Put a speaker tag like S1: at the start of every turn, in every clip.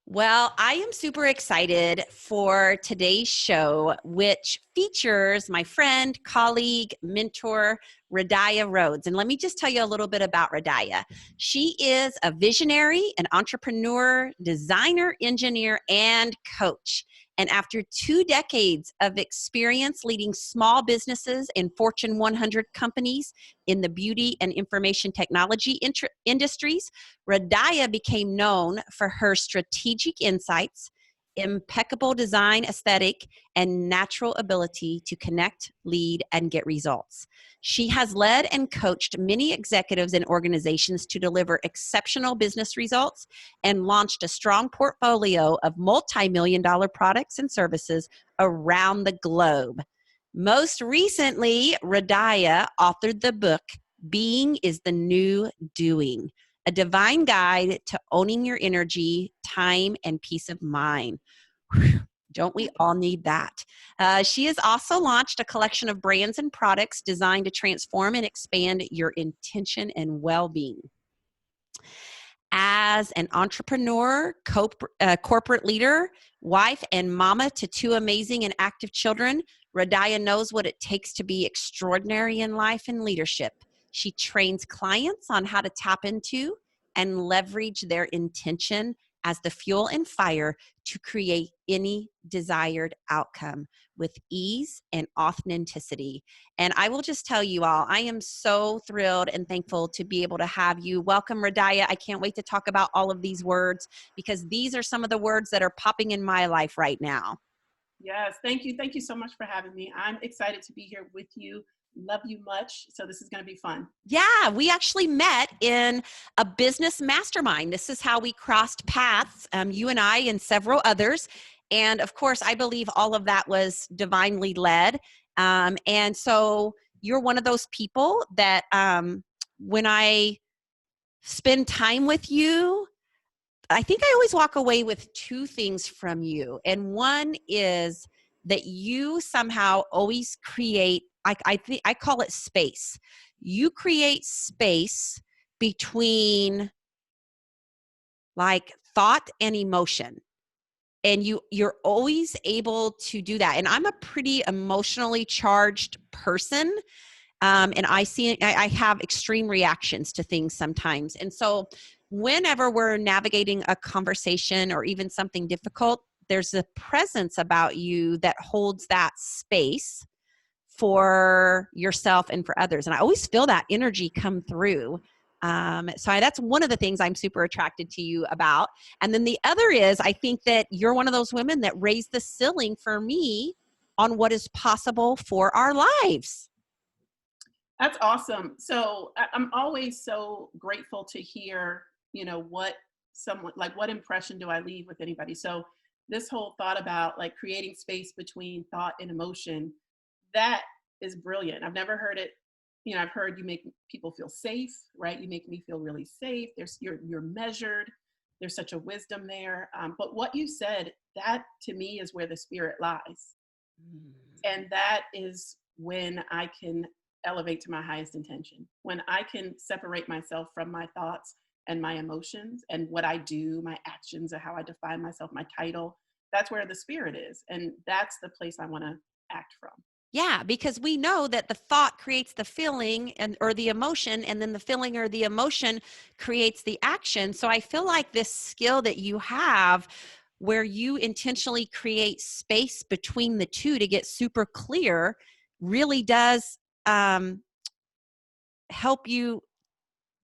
S1: Well, I am super excited for today's show, which features my friend, colleague, mentor, Radiah Rhodes. And let me just tell you a little bit about Radiah. She is a visionary, an entrepreneur, designer, engineer, and coach. And after 2 decades of experience leading small businesses in Fortune 100 companies in the beauty and information technology industries, Radiah became known for her strategic insights, impeccable design aesthetic, and natural ability to connect, lead, and get results. She has led and coached many executives and organizations to deliver exceptional business results and launched a strong portfolio of multi-million-dollar products and services around the globe. Most recently, Radiah authored the book, Being is the New Doing, a divine guide to owning your energy, time, and peace of mind. Don't we all need that? She has also launched a collection of brands and products designed to transform and expand your intention and well-being. As an entrepreneur, corporate leader, wife, and mama to two amazing and active children, Radiah knows what it takes to be extraordinary in life and leadership. She trains clients on how to tap into and leverage their intention as the fuel and fire to create any desired outcome with ease and authenticity. And I will just tell you all, I am so thrilled and thankful to be able to have you. Welcome, Radiah. I can't wait to talk about all of these words because these are some of the words that are popping in my life right now.
S2: Yes, thank you. Thank you so much for having me. I'm excited to be here with you. Love you much. So this is going to be fun.
S1: Yeah, we actually met in a business mastermind. This is how we crossed paths, you and I and several others. And of course, I believe all of that was divinely led. And so you're one of those people that when I spend time with you, I think I always walk away with two things from you. And one is that you somehow always create, I call it space. You create space between like thought and emotion. And you're always able to do that. And I'm a pretty emotionally charged person. And I have extreme reactions to things sometimes. And so whenever we're navigating a conversation or even something difficult, there's a presence about you that holds that space for yourself and for others. And I always feel that energy come through. That's one of the things I'm super attracted to you about. And then the other is, I think that you're one of those women that raised the ceiling for me on what is possible for our lives.
S2: That's awesome. So I'm always so grateful to hear, what someone, like what impression do I leave with anybody? So this whole thought about like creating space between thought and emotion, that is brilliant. I've never heard it. I've heard you make people feel safe, right? You make me feel really safe. You're measured. There's such a wisdom there. But what you said, that to me is where the spirit lies. And that is when I can elevate to my highest intention. When I can separate myself from my thoughts and my emotions and what I do, my actions, or how I define myself, my title, that's where the spirit is. And that's the place I want to act from.
S1: Yeah, because we know that the thought creates the feeling or the emotion, and then the feeling or the emotion creates the action. So I feel like this skill that you have where you intentionally create space between the two to get super clear really does help you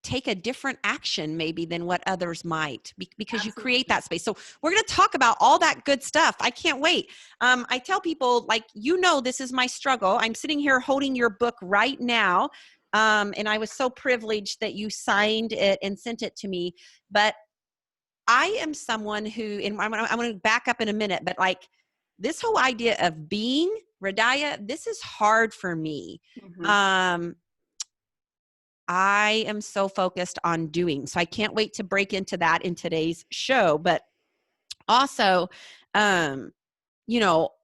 S1: take a different action maybe than what others might because you create that space. So we're going to talk about all that good stuff. I can't wait. I tell people, like, this is my struggle. I'm sitting here holding your book right now. And I was so privileged that you signed it and sent it to me. But I am someone who, and I'm going to back up in a minute, but like this whole idea of being, Radiah, this is hard for me. Mm-hmm. I am so focused on doing. So I can't wait to break into that in today's show. But also, I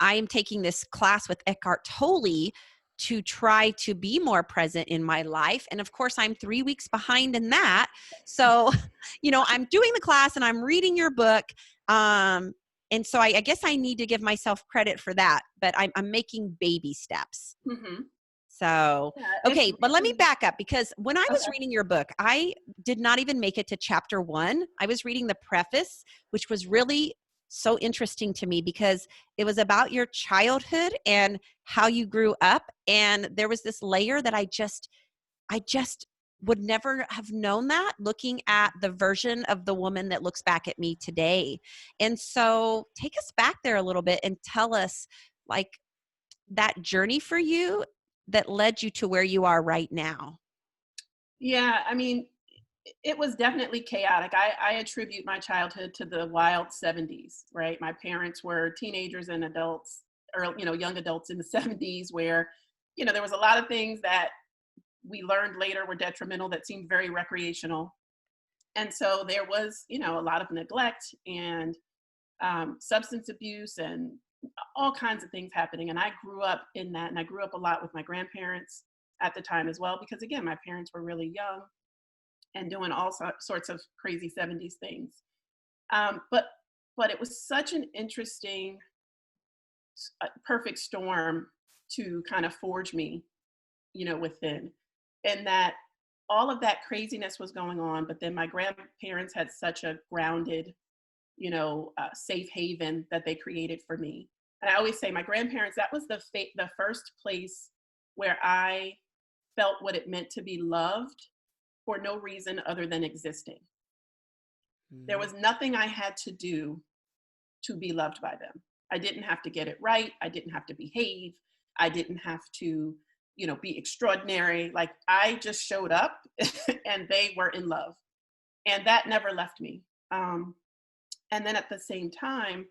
S1: am taking this class with Eckhart Tolle to try to be more present in my life. And of course, I'm 3 weeks behind in that. So, I'm doing the class and I'm reading your book. And so I guess I need to give myself credit for that, but I'm making baby steps.
S2: Mm-hmm.
S1: So,
S2: Yeah, it's
S1: okay, but let me
S2: really
S1: back up, because when I was
S2: okay.
S1: reading your book, I did not even make it to chapter 1. I was reading the preface, which was really so interesting to me because it was about your childhood and how you grew up. And there was this layer that I just would never have known that looking at the version of the woman that looks back at me today. And so take us back there a little bit and tell us, like, that journey for you that led you to where you are right now.
S2: Yeah, I mean, it was definitely chaotic. I attribute my childhood to the wild 70s, right? My parents were teenagers and adults, or young adults in the 70s, where there was a lot of things that we learned later were detrimental that seemed very recreational. And so there was, a lot of neglect and substance abuse and all kinds of things happening. And I grew up in that, and I grew up a lot with my grandparents at the time as well, because again, my parents were really young and doing all sorts of crazy 70s things. But it was such an interesting, perfect storm to kind of forge me, within, and that all of that craziness was going on. But then my grandparents had such a grounded, safe haven that they created for me. And I always say my grandparents, that was the first place where I felt what it meant to be loved for no reason other than existing. There
S1: Mhm.
S2: was nothing I had to do to be loved by them. I didn't have to get it right. I didn't have to behave. I didn't have to, be extraordinary. Like, I just showed up and they were in love. And that never left me. And then at the same time,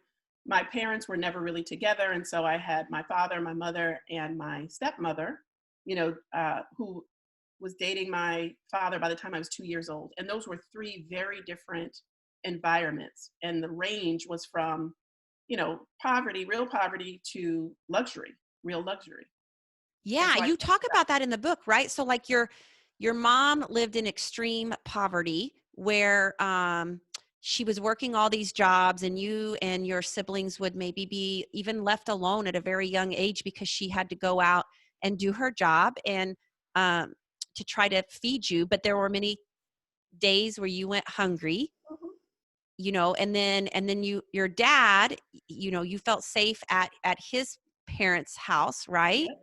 S2: my parents were never really together. And so I had my father, my mother, and my stepmother, who was dating my father by the time I was 2 years old. And those were three very different environments. And the range was from, poverty, real poverty, to luxury, real luxury. And
S1: Yeah,
S2: so I,
S1: you talk about that in the book, right? So like your mom lived in extreme poverty where she was working all these jobs, and you and your siblings would maybe be even left alone at a very young age because she had to go out and do her job and um, to try to feed you. But there were many days where you went hungry,
S2: Mhm.
S1: and then your dad, you felt safe at his parents' house, right?
S2: Yeah,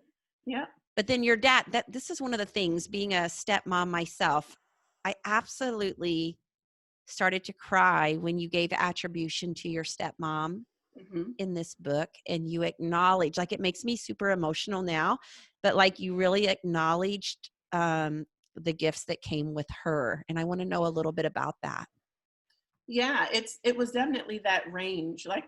S2: yeah.
S1: But then your dad, that this is one of the things, being a stepmom myself, I absolutely started to cry when you gave attribution to your stepmom
S2: Hmm.
S1: in this book, and you acknowledge, like, it makes me super emotional now, but like you really acknowledged the gifts that came with her. And I want to know a little bit about that.
S2: Yeah, it was definitely that range. Like,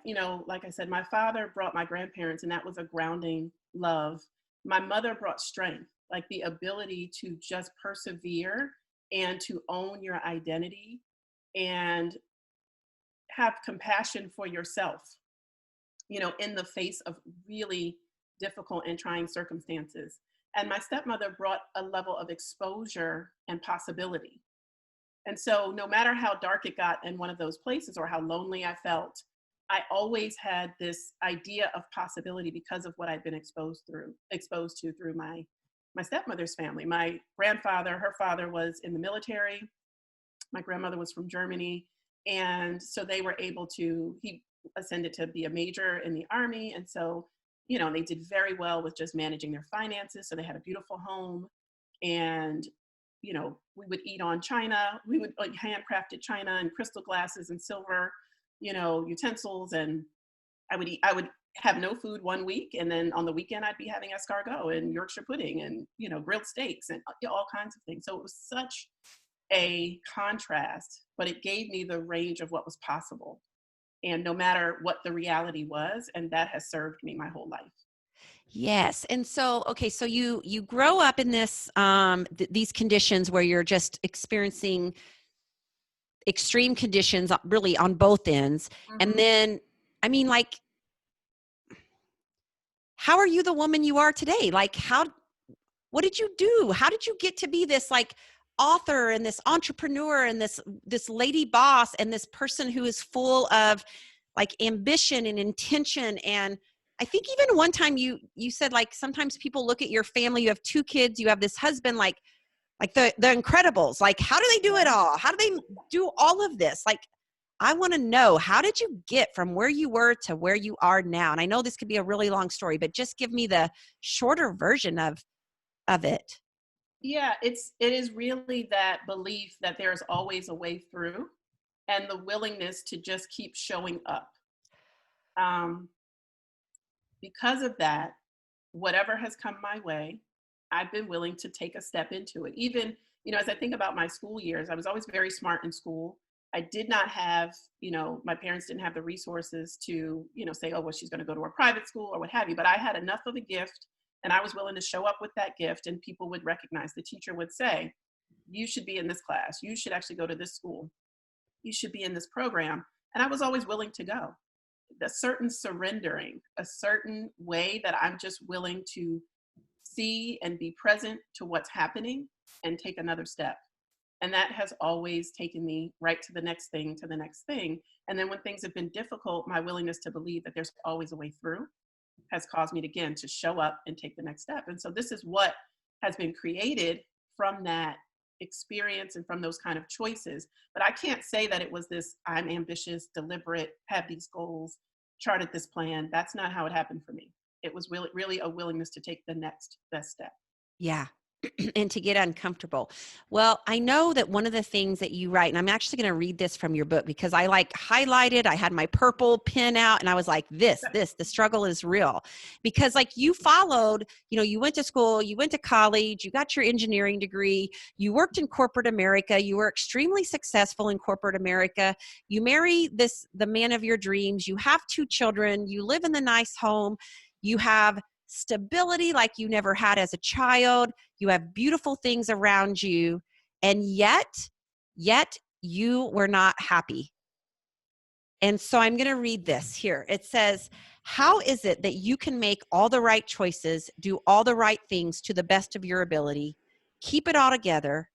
S2: like I said, my father brought my grandparents, and that was a grounding love. My mother brought strength, like the ability to just persevere and to own your identity and have compassion for yourself, in the face of really difficult and trying circumstances. And my stepmother brought a level of exposure and possibility. And so, no matter how dark it got in one of those places or how lonely I felt, I always had this idea of possibility because of what I'd been exposed to through my stepmother's family. My grandfather, her father was in the military. My grandmother was from Germany, and so they were able to. He ascended to be a major in the army, and so they did very well with just managing their finances. So they had a beautiful home, and we would eat on china. We would, like, handcrafted china and crystal glasses and silver, utensils. And I would have no food one week, and then on the weekend I'd be having escargot and Yorkshire pudding and grilled steaks and all kinds of things. So it was such a contrast, but it gave me the range of what was possible. And no matter what the reality was, and that has served me my whole life.
S1: Yes. And so, okay, so you grow up in this these conditions where you're just experiencing extreme conditions, really on both ends. And
S2: Hmm.
S1: then, I mean, like, how are you the woman you are today? Like, what did you do? How did you get to be this, like, author and this entrepreneur and this lady boss and this person who is full of like ambition and intention. And I think even one time you said, like, sometimes people look at your family, you have 2 kids, you have this husband, like the Incredibles, like, how do they do it all? How do they do all of this? Like, I want to know, how did you get from where you were to where you are now? And I know this could be a really long story, but just give me the shorter version of it.
S2: Yeah, it is really that belief that there's always a way through, and the willingness to just keep showing up. Um, because of that, whatever has come my way, I've been willing to take a step into it. Even, as I think about my school years, I was always very smart in school. I did not have, my parents didn't have the resources to, say, oh, well, she's going to go to a private school or what have you. But I had enough of a gift, and I was willing to show up with that gift, and people would recognize. The teacher would say, you should be in this class. You should actually go to this school. You should be in this program. And I was always willing to go. A certain surrendering, a certain way that I'm just willing to see and be present to what's happening and take another step. And that has always taken me right to the next thing, to the next thing. And then when things have been difficult, my willingness to believe that there's always a way through has caused me to, again, to show up and take the next step. And so this is what has been created from that experience and from those kind of choices. But I can't say that it was this, I'm ambitious, deliberate, have these goals, charted this plan. That's not how it happened for me. It was really a willingness to take the next best step.
S1: Yeah. And to get uncomfortable. Well, I know that one of the things that you write, and I'm actually going to read this from your book because I like highlighted, I had my purple pen out and I was like, the struggle is real. Because like you followed, you went to school, you went to college, you got your engineering degree, you worked in corporate America, you were extremely successful in corporate America, you marry the man of your dreams, you have 2 children, you live in the nice home, you have stability like you never had as a child, you have beautiful things around you, and yet you were not happy. And so I'm going to read this here. It says, how is it that you can make all the right choices, do all the right things to the best of your ability, keep it all together,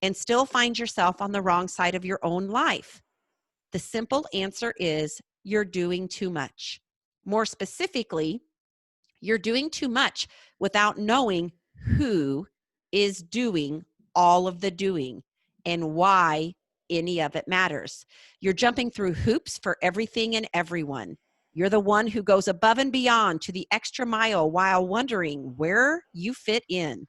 S1: and still find yourself on the wrong side of your own life? The simple answer is you're doing too much. More specifically, you're doing too much without knowing who is doing all of the doing and why any of it matters. You're jumping through hoops for everything and everyone. You're the one who goes above and beyond to the extra mile while wondering where you fit in.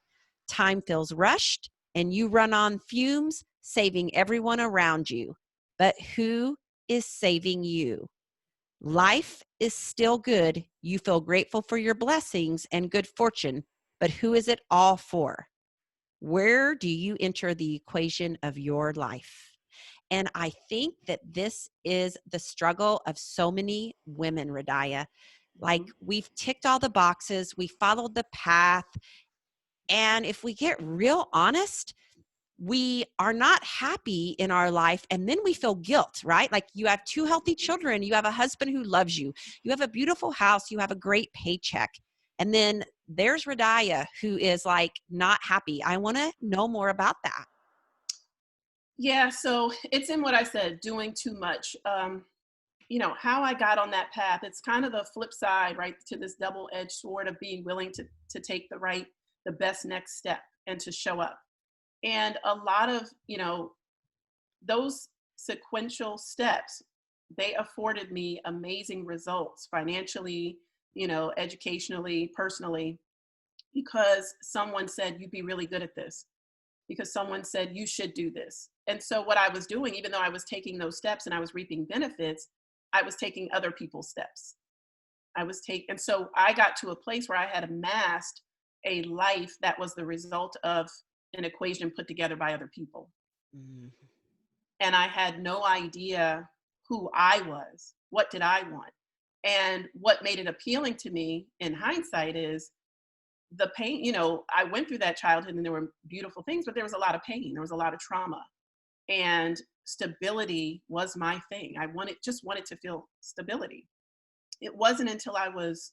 S1: Time feels rushed and you run on fumes, saving everyone around you. But who is saving you? Life is still good. You feel grateful for your blessings and good fortune, but who is it all for? Where do you enter the equation of your life? And I think that this is the struggle of so many women, Radiah. Like, we've ticked all the boxes, we followed the path, and if we get real honest, we are not happy in our life, and then we feel guilt, right? Like, you have 2 healthy children, you have a husband who loves you, you have a beautiful house, you have a great paycheck, and then there's Radiah who is like not happy. I want to know more about that.
S2: Yeah, so it's in what I said, doing too much. How I got on that path, it's kind of the flip side, right, to this double-edged sword of being willing to take the best next step and to show up. And a lot of, those sequential steps, they afforded me amazing results financially, educationally, personally, because someone said, you'd be really good at this, because someone said, you should do this. And so what I was doing, even though I was taking those steps and I was reaping benefits, I was taking other people's steps. And so I got to a place where I had amassed a life that was the result of an equation put together by other people.
S1: Mm.
S2: And I had no idea who I was. What did I want? And what made it appealing to me in hindsight is the pain. I went through that childhood and there were beautiful things, but there was a lot of pain. There was a lot of trauma. And stability was my thing. I just wanted to feel stability. It wasn't until I was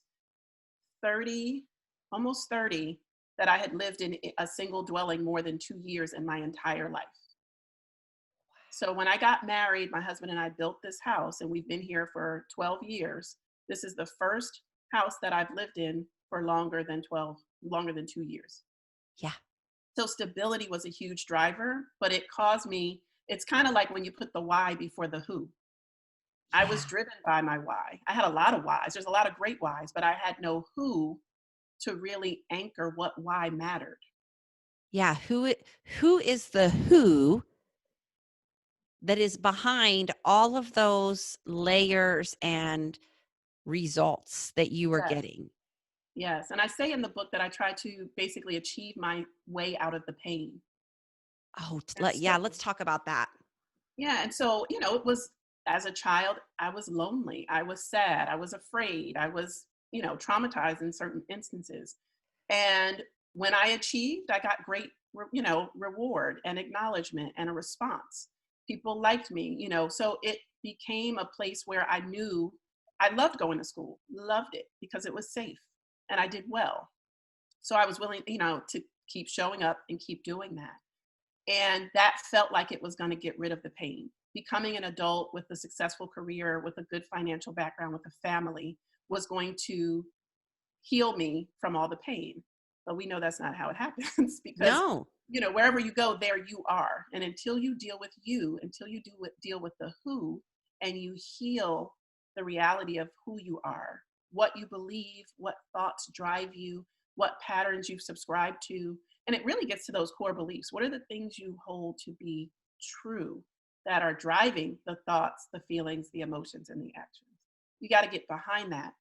S2: 30, almost 30, that I had lived in a single dwelling more than 2 years in my entire life. So when I got married, my husband and I built this house, and we've been here for 12 years. This is the first house that I've lived in for longer than 2 years.
S1: Yeah.
S2: So stability was a huge driver, but it caused me, it's kind of like when you put the why before the who. I was
S1: Yeah.
S2: driven by my why. I had a lot of whys. There's a lot of great whys, but I had no who to really anchor what why mattered.
S1: Yeah. Who is the who that is behind all of those layers and results that you were
S2: Yes.
S1: getting?
S2: Yes. And I say in the book that I try to basically achieve my way out of the pain.
S1: Oh,
S2: And
S1: yeah,
S2: so,
S1: let's talk about that.
S2: yeah. And so, it was, as a child, I was lonely. I was sad. I was afraid. I was, traumatized in certain instances. And when I achieved, I got great, reward and acknowledgement and a response. People liked me, so it became a place where I knew I loved going to school, loved it because it was safe and I did well. So I was willing, to keep showing up and keep doing that. And that felt like it was going to get rid of the pain. Becoming an adult with a successful career, with a good financial background, with a family was going to heal me from all the pain. But we know that's not how it happens because,
S1: No.
S2: wherever you go, there you are. And until you deal with you, until you deal with the who, and you heal the reality of who you are, what you believe, what thoughts drive you, what patterns you've subscribed to. And it really gets to those core beliefs. What are the things you hold to be true that are driving the thoughts, the feelings, the emotions, and the actions? You got to get behind that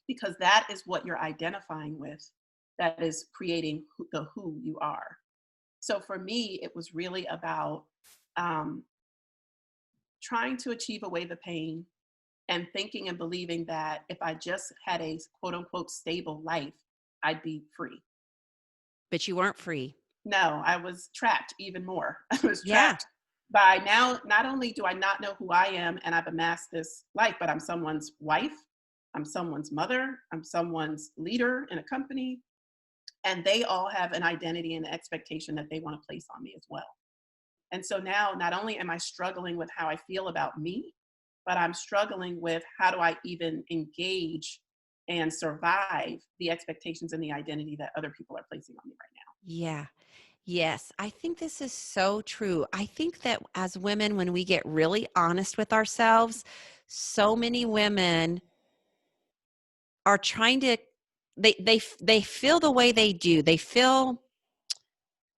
S2: because that is what you're identifying with, that is creating the who you are. So for me, it was really about um, trying to achieve away the pain and thinking and believing that if I just had a quote unquote stable life, I'd be free.
S1: But you weren't free.
S2: No, I was trapped even more. I was
S1: Yeah.
S2: trapped by now, not only do I not know who I am and I've amassed this life, but I'm someone's wife, I'm someone's mother, I'm someone's leader in a company, and they all have an identity and expectation that they want to place on me as well. And so now not only am I struggling with how I feel about me, but I'm struggling with how do I even engage and survive the expectations and the identity that other people are placing on me right now.
S1: Yeah. Yes. I think this is so true. I think that as women, when we get really honest with ourselves, so many women are trying to they feel the way they do. They feel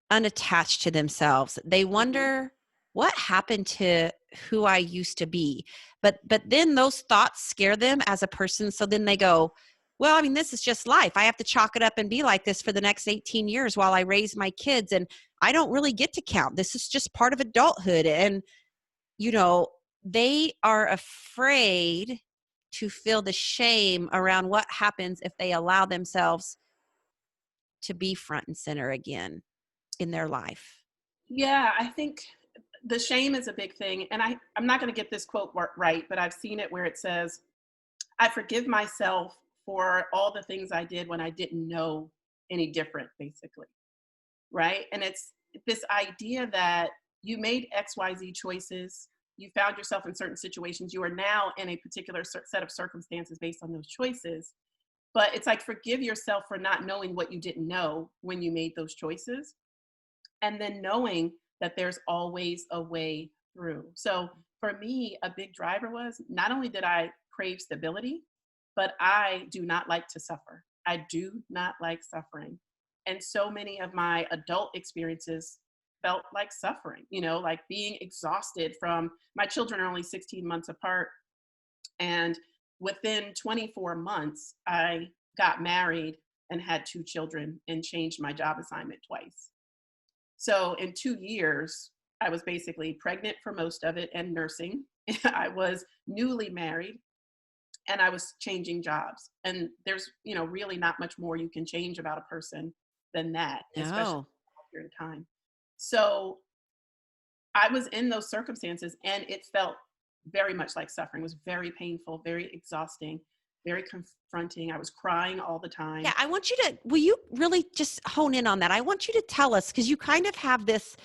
S1: unattached to themselves. They
S2: Mm-hmm.
S1: wonder what happened to who I used to be. But then those thoughts scare them as a person. So then they go, well, I mean, this is just life. I have to chalk it up and be like this for the next 18 years while I raise my kids. And I don't really get to count. This is just part of adulthood. And, you know, they are afraid to feel the shame around what happens if they allow themselves to be front and center again in their life.
S2: Yeah, I think the shame is a big thing. And I'm not going to get this quote right, but I've seen it where it says, I forgive myself for all the things I did when I didn't know any different, basically. Right. And it's this idea that you made XYZ choices, you found yourself in certain situations, you are now in a particular set of circumstances based on those choices. But it's like forgive yourself for not knowing what you didn't know when you made those choices. And then knowing that there's always a way through. So for me, a big driver was not only did I crave stability, but I do not like to suffer. I do not like suffering. And so many of my adult experiences felt like suffering, like being exhausted from my children are only 16 months apart. And within 24 months, I got married and had two children and changed my job assignment twice. So in 2 years, I was basically pregnant for most of it and nursing. I was newly married and I was changing jobs. And there's, really not much more you can change about a person than that, especially
S1: No.
S2: during time. So I was in those circumstances and it felt very much like suffering. It was very painful, very exhausting, very confronting. I was crying all the
S1: Yeah,
S2: time.
S1: will you really just hone in on that? I want you to tell us, because you kind of have this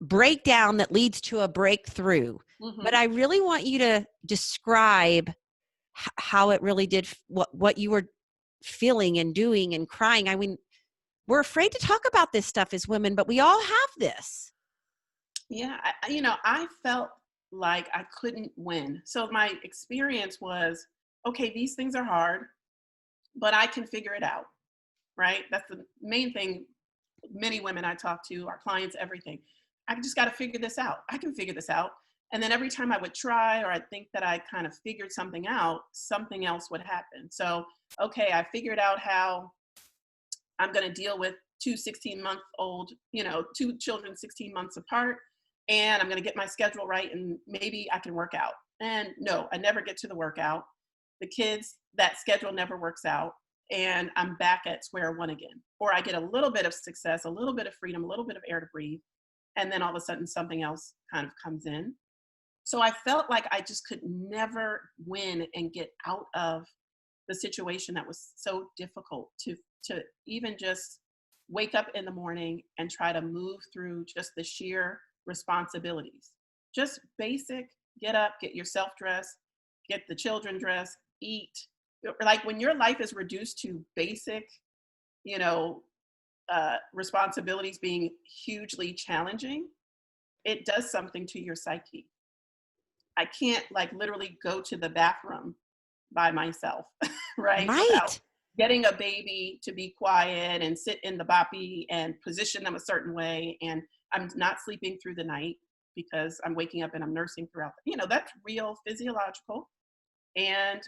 S1: breakdown that leads to a breakthrough. But
S2: Mm-hmm.
S1: I really want you to describe how it really did, what you were feeling and doing and crying. I mean, we're afraid to talk about this stuff as women, but we all have this.
S2: Yeah, I felt like I couldn't win. So my experience was, okay, these things are hard, but I can figure it out, right? That's the main thing. Many women I talk to, our clients, everything. I just got to figure this out. I can figure this out. And then every time I would try, or I think that I kind of figured something out, something else would happen. So, okay, I figured out how I'm going to deal with two 16-month-old, two children 16 months apart, and I'm going to get my schedule right, and maybe I can work out. And no, I never get to the workout. The kids, that schedule never works out, and I'm back at square one again. Or I get a little bit of success, a little bit of freedom, a little bit of air to breathe, and then all of a sudden something else kind of comes in. So I felt like I just could never win and get out of the situation that was so difficult to even just wake up in the morning and try to move through just the sheer responsibilities. Just basic, get up, get yourself dressed, get the children dressed, eat. Like when your life is reduced to basic, you know, responsibilities being hugely challenging, it does something to your psyche. I can't like literally go to the bathroom by myself, right? Without
S1: Right.
S2: getting a baby to be quiet and sit in the boppy and position them a certain way. And I'm not sleeping through the night because I'm waking up and I'm nursing throughout. That's real physiological and,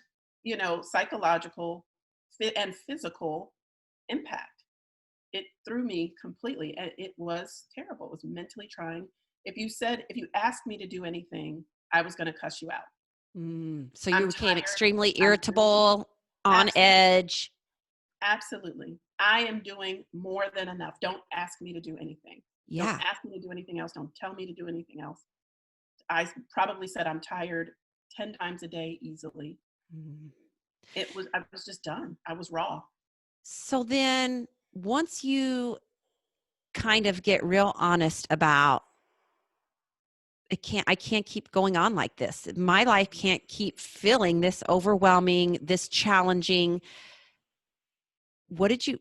S2: psychological and physical impact. It threw me completely. And it was terrible. It was mentally trying. If you asked me to do anything, I was going to cuss you out.
S1: So you
S2: I'm
S1: became
S2: tired.
S1: extremely
S2: I'm drained.
S1: irritable, on
S2: Absolutely.
S1: edge.
S2: Absolutely. I am doing more than enough. Don't ask me to do anything. Don't
S1: Yeah.
S2: ask me to do anything else. Don't tell me to do anything else. I probably said I'm tired 10 times a day easily.
S1: Mm.
S2: I was just done. I was raw.
S1: So then once you kind of get real honest about, I can't keep going on like this. My life can't keep feeling this overwhelming, this challenging. What did you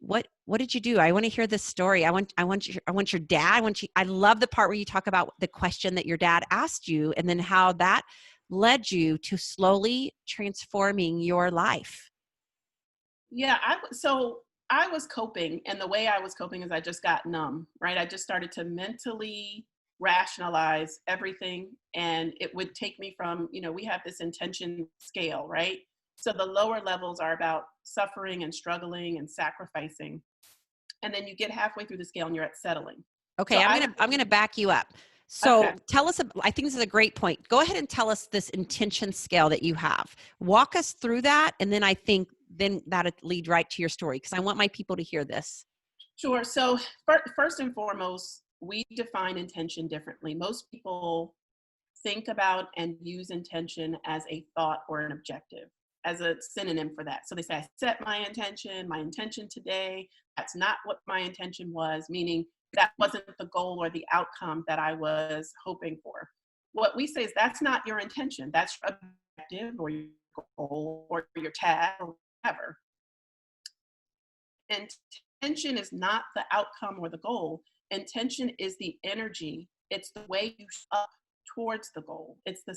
S1: do? I want to hear this story. I want your dad. I love the part where you talk about the question that your dad asked you and then how that led you to slowly transforming your life.
S2: Yeah, so I was coping, and the way I was coping is I just got numb, right? I just started to mentally rationalize everything, and it would take me from, we have this intention scale, right? So the lower levels are about suffering and struggling and sacrificing, and then you get halfway through the scale and you're at settling. So
S1: Okay, I'm going to back you up.
S2: okay.
S1: So tell us, I think this is a great point. Go ahead and tell us this intention scale that you have. Walk us through that. And then I think then that'll lead right to your story because I want my people to hear this.
S2: Sure. So first and foremost, we define intention differently. Most people think about and use intention as a thought or an objective, as a synonym for that. So they say, I set my intention today. That's not what my intention was, meaning that wasn't the goal or the outcome that I was hoping for. What we say is that's not your intention. That's your objective or your goal or your task or whatever. Intention is not the outcome or the goal. Intention is the energy. It's the way you show up towards the goal. It's the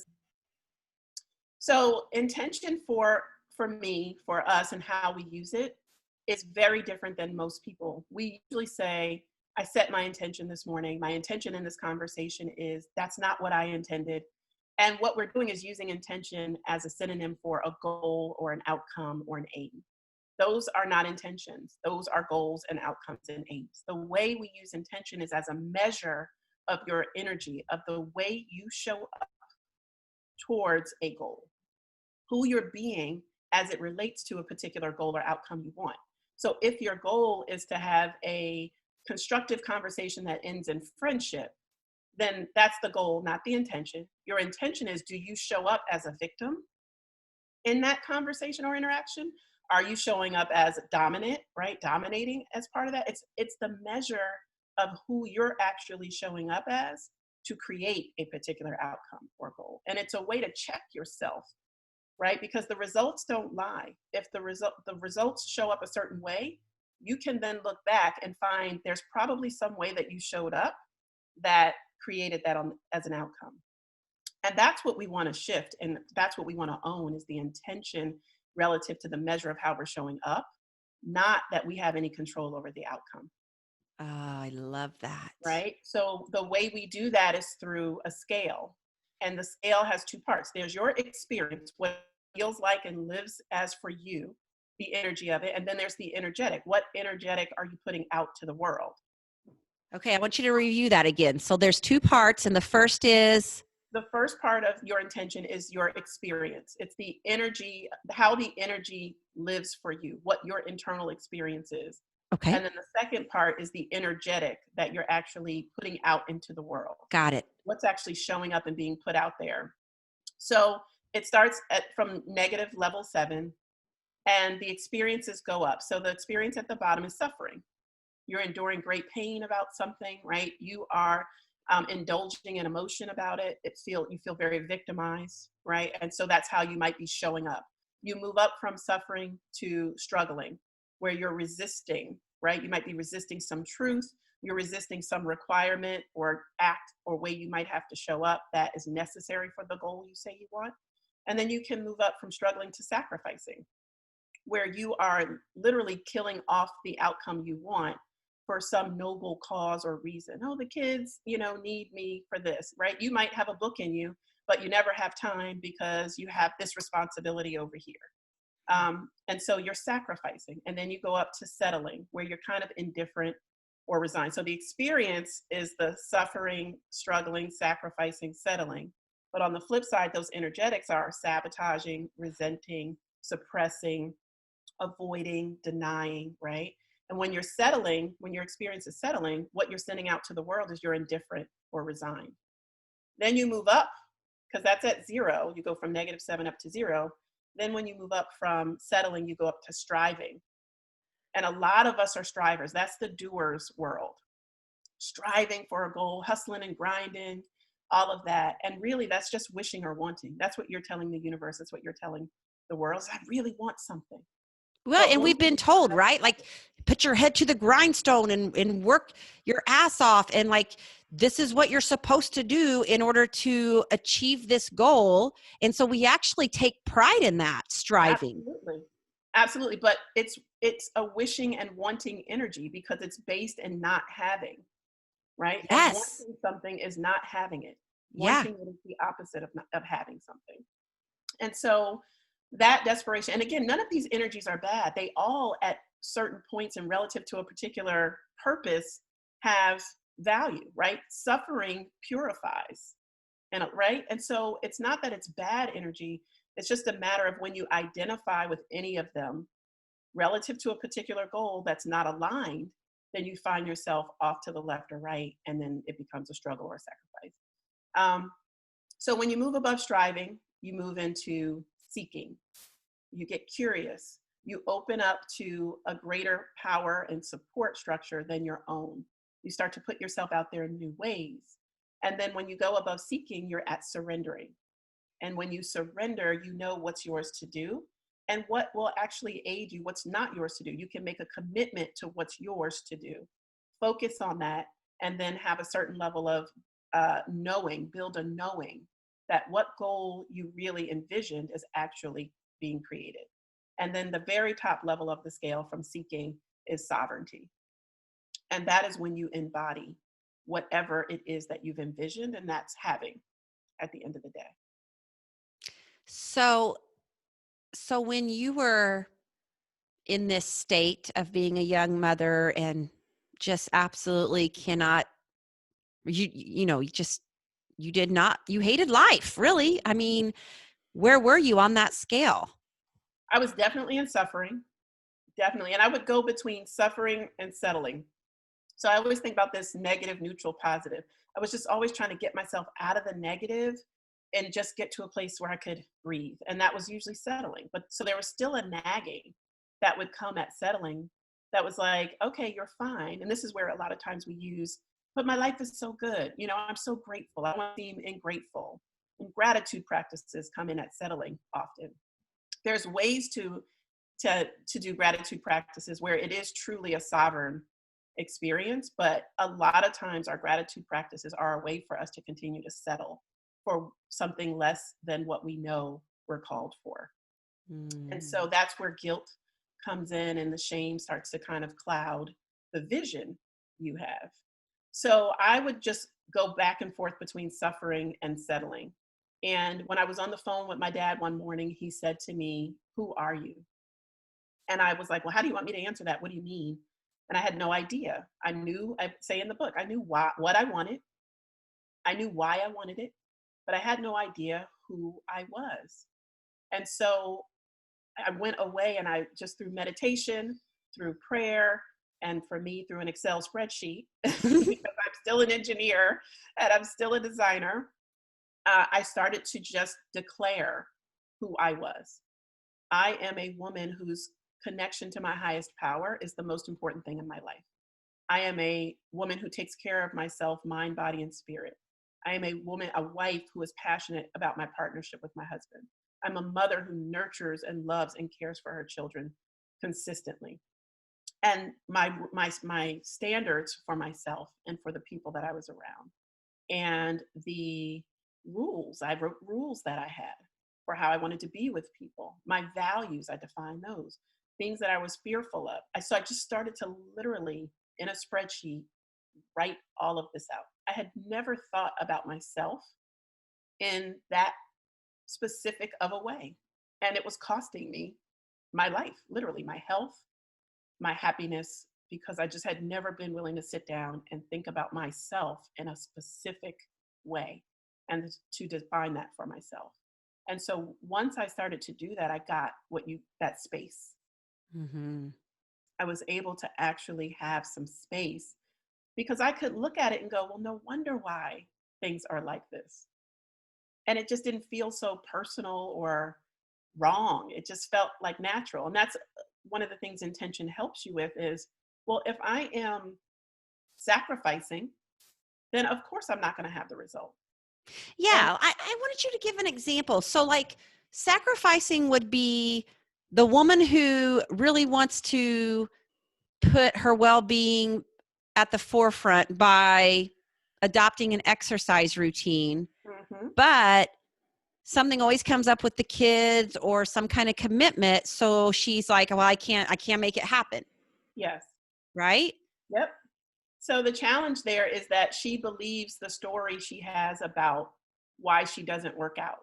S2: So intention for me, for us, and how we use it is very different than most people. We usually say, I set my intention this morning. My intention in this conversation is that's not what I intended. And what we're doing is using intention as a synonym for a goal or an outcome or an aim. Those are not intentions. Those are goals and outcomes and aims. The way we use intention is as a measure of your energy, of the way you show up towards a goal, who you're being as it relates to a particular goal or outcome you want. So if your goal is to have a constructive conversation that ends in friendship, then that's the goal, not the intention. Your intention is, do you show up as a victim in that conversation or interaction? Are you showing up as dominant, right? Dominating as part of that? It's the measure of who you're actually showing up as to create a particular outcome or goal. And it's a way to check yourself, right? Because the results don't lie. If the results show up a certain way, you can then look back and find there's probably some way that you showed up that created that as an outcome. And that's what we want to shift. And that's what we want to own is the intention relative to the measure of how we're showing up, not that we have any control over the outcome.
S1: Oh, I love that.
S2: Right? So the way we do that is through a scale. And the scale has two parts. There's your experience, what it feels like and lives as for you, the energy of it. And then there's the energetic. What energetic are you putting out to the world?
S1: Okay, I want you to review that again. So there's two parts, and the first is
S2: The first part of your intention is your experience. It's the energy, how the energy lives for you, what your internal experience is.
S1: okay.
S2: And then the second part is the energetic that you're actually putting out into the world.
S1: Got it.
S2: What's actually showing up and being put out there. So it starts from negative level 7 and the experiences go up. So the experience at the bottom is suffering. You're enduring great pain about something, right? You are indulging in emotion about it. You feel very victimized, right? And so that's how you might be showing up. You move up from suffering to struggling, where you're resisting, right? You might be resisting some truth. You're resisting some requirement or act or way you might have to show up that is necessary for the goal you say you want. And then you can move up from struggling to sacrificing, where you are literally killing off the outcome you want for some noble cause or reason. Oh, the kids, need me for this, right? You might have a book in you, but you never have time because you have this responsibility over here. And so you're sacrificing. And then you go up to settling, where you're kind of indifferent or resigned. So the experience is the suffering, struggling, sacrificing, settling. But on the flip side, those energetics are sabotaging, resenting, suppressing, avoiding, denying, right? And when you're settling, when your experience is settling, what you're sending out to the world is you're indifferent or resigned. Then you move up, because that's at 0. You go from negative 7 up to 0. Then when you move up from settling, you go up to striving. And a lot of us are strivers. That's the doers world. Striving for a goal, hustling and grinding, all of that. And really, that's just wishing or wanting. That's what you're telling the universe. That's what you're telling the world. I really want something.
S1: Well,
S2: But
S1: and we've been told, right? Like, put your head to the grindstone and work your ass off. And like, this is what you're supposed to do in order to achieve this goal. And so we actually take pride in that striving.
S2: Absolutely. Absolutely. But it's a wishing and wanting energy because it's based in not having, right? And
S1: Yes.
S2: wanting something is not having it.
S1: Yeah.
S2: Wanting it is the opposite of having something. And so that desperation, and again, none of these energies are bad. They all at certain points and relative to a particular purpose have value, right? Suffering purifies, and right? And so it's not that it's bad energy. It's just a matter of when you identify with any of them relative to a particular goal that's not aligned, then you find yourself off to the left or right, and then it becomes a struggle or a sacrifice. So when you move above striving, you move into seeking. You get curious. You open up to a greater power and support structure than your own. You start to put yourself out there in new ways. And then when you go above seeking, you're at surrendering. And when you surrender, you know what's yours to do and what will actually aid you, what's not yours to do. You can make a commitment to what's yours to do. Focus on that and then have a certain level of knowing, build a knowing that what goal you really envisioned is actually being created. And then the very top level of the scale from seeking is sovereignty. And that is when you embody whatever it is that you've envisioned, and that's having at the end of the day.
S1: So when you were in this state of being a young mother and just absolutely cannot, you did not, you hated life, really. I mean, where were you on that scale?
S2: I was definitely in suffering, definitely. And I would go between suffering and settling. So I always think about this negative, neutral, positive. I was just always trying to get myself out of the negative and just get to a place where I could breathe. And that was usually settling. But so there was still a nagging that would come at settling that was like, okay, you're fine. And this is where a lot of times we use but my life is so good. You know, I'm so grateful. I want to seem ingrateful. And gratitude practices come in at settling often. There's ways to do gratitude practices where it is truly a sovereign experience, but a lot of times our gratitude practices are a way for us to continue to settle for something less than what we know we're called for. And
S1: Mm.
S2: so that's where guilt comes in and the shame starts to kind of cloud the vision you have. So I would just go back and forth between suffering and settling. And when I was on the phone with my dad one morning, he said to me, "Who are you?" And I was like, "Well, how do you want me to answer that? What do you mean?" And I had no idea. I say in the book, I knew what I wanted. I knew why I wanted it, but I had no idea who I was. And so I went away and I just through meditation, through prayer, and for me through an Excel spreadsheet, because I'm still an engineer and I'm still a designer, I started to just declare who I was. I am a woman whose connection to my highest power is the most important thing in my life. I am a woman who takes care of myself, mind, body, and spirit. I am a woman, a wife who is passionate about my partnership with my husband. I'm a mother who nurtures and loves and cares for her children consistently. And my standards for myself and for the people that I was around. And the rules, I wrote rules that I had for how I wanted to be with people. My values, I defined those. Things that I was fearful of. So I just started to literally, in a spreadsheet, write all of this out. I had never thought about myself in that specific of a way. And it was costing me my life, literally my health, my happiness, because I just had never been willing to sit down and think about myself in a specific way and to define that for myself. And so once I started to do that, I got that space.
S1: Mm-hmm.
S2: I was able to actually have some space because I could look at it and go, well, no wonder why things are like this. And it just didn't feel so personal or wrong. It just felt like natural. And that's one of the things intention helps you with is, well, if I am sacrificing, then of course I'm not going to have the result. And
S1: Yeah, I wanted you to give an example. So, like, sacrificing would be the woman who really wants to put her well being at the forefront by adopting an exercise routine,
S2: mhm,
S1: but something always comes up with the kids or some kind of commitment. So she's like, well, I can't make it happen.
S2: yes,
S1: Right?
S2: yep. So the challenge there is that she believes the story she has about why she doesn't work out.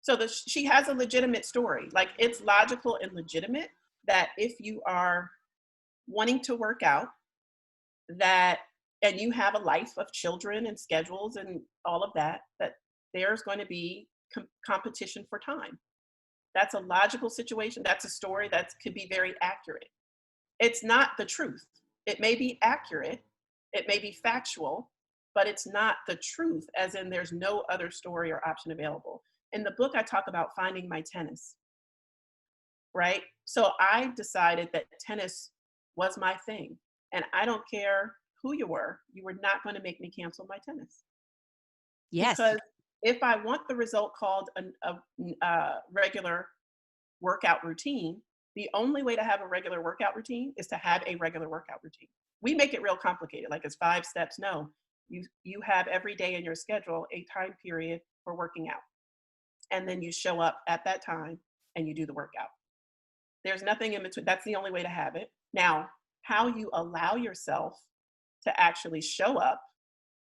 S2: So she has a legitimate story. Like it's logical and legitimate that if you are wanting to work out, that and you have a life of children and schedules and all of that, that there's going to be competition for time. That's a logical situation. That's a story that could be very accurate. It's not the truth. It may be accurate, it may be factual, but it's not the truth, as in there's no other story or option available. In the book, I talk about finding my tennis, right? So I decided that tennis was my thing. And I don't care who you were not going to make me cancel my tennis.
S1: Yes.
S2: Because if I want the result called a regular workout routine, the only way to have a regular workout routine is to have a regular workout routine. We make it real complicated, like it's 5 steps. No, you have every day in your schedule a time period for working out. And then you show up at that time and you do the workout. There's nothing in between. That's the only way to have it. Now, how you allow yourself to actually show up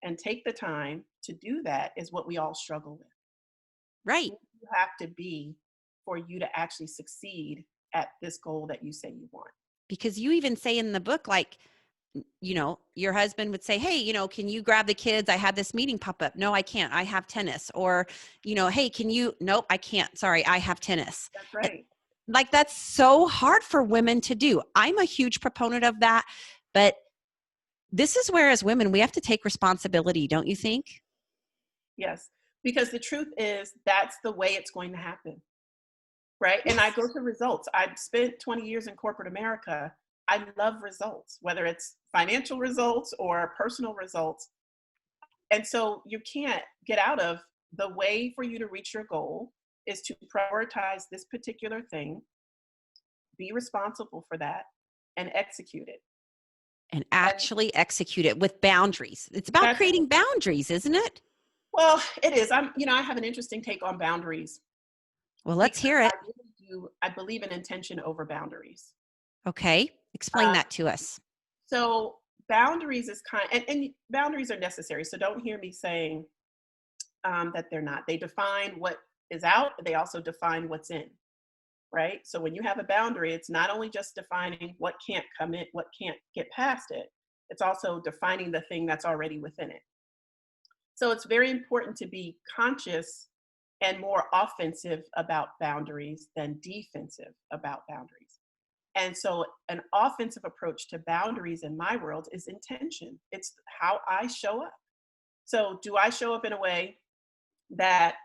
S2: and take the time to do that is what we all struggle with.
S1: Right.
S2: Who you have to be for you to actually succeed at this goal that you say you want.
S1: Because you even say in the book, like, your husband would say, hey, can you grab the kids? I had this meeting pop up. No, I can't. I have tennis. Or, hey, can you? Nope, I can't. Sorry, I have tennis.
S2: That's
S1: And,
S2: right.
S1: like, that's so hard for women to do. I'm a huge proponent of that. But this is where, as women, we have to take responsibility, don't you think?
S2: Yes. Because the truth is, that's the way it's going to happen. Right. And I
S1: Yes.
S2: go to results. I've spent 20 years in corporate America. I love results, whether it's financial results or personal results. And so you can't get out of the way for you to reach your goal is to prioritize this particular thing, be responsible for that, and execute it.
S1: And
S2: And
S1: actually execute it with boundaries. It's about
S2: that's,
S1: creating boundaries, isn't it?
S2: well, it is. I have an interesting take on boundaries
S1: Well, let's
S2: because
S1: hear
S2: I
S1: it.
S2: really do, I believe in intention over boundaries.
S1: Okay. Explain
S2: Um,
S1: that to us.
S2: so boundaries is and boundaries are necessary. So don't hear me saying that they're not. They define what is out, but they also define what's in, right? So when you have a boundary, it's not only just defining what can't come in, what can't get past it, it's also defining the thing that's already within it. So it's very important to be conscious and more offensive about boundaries than defensive about boundaries. And so an offensive approach to boundaries in my world is intention. It's how I show up. So do I show up in a way that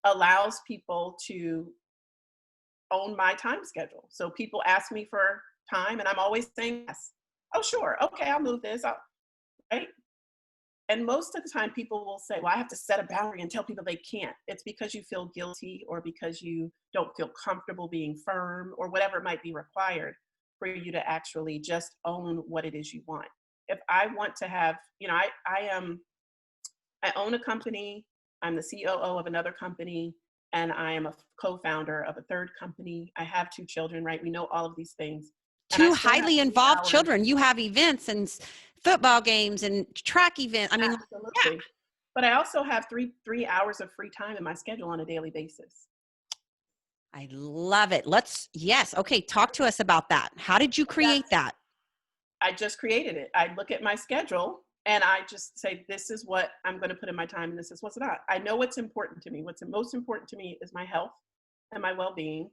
S2: allows people to own my time schedule? So people ask me for time and I'm always saying yes. Oh, sure. Okay, I'll move this. Right. And most of the time people will say, well, I have to set a boundary and tell people they can't. It's because you feel guilty or because you don't feel comfortable being firm or whatever might be required for you to actually just own what it is you want. If I want to have, I own a company, I'm the COO of another company, and I am a co-founder of a third company. I have 2 children, right? We know all of these things. And I
S1: Two
S2: still have
S1: highly
S2: three
S1: involved
S2: hours.
S1: children. You have events and football games and track events. I mean, yeah,
S2: Absolutely. But I also have three hours of free time in my schedule on a daily basis.
S1: I love it. Yes. Okay. Talk to us about that. How did you create that?
S2: I just created it. I look at my schedule and I just say, this is what I'm going to put in my time and this is what's not. I know what's important to me. What's most important to me is my health and my well-being.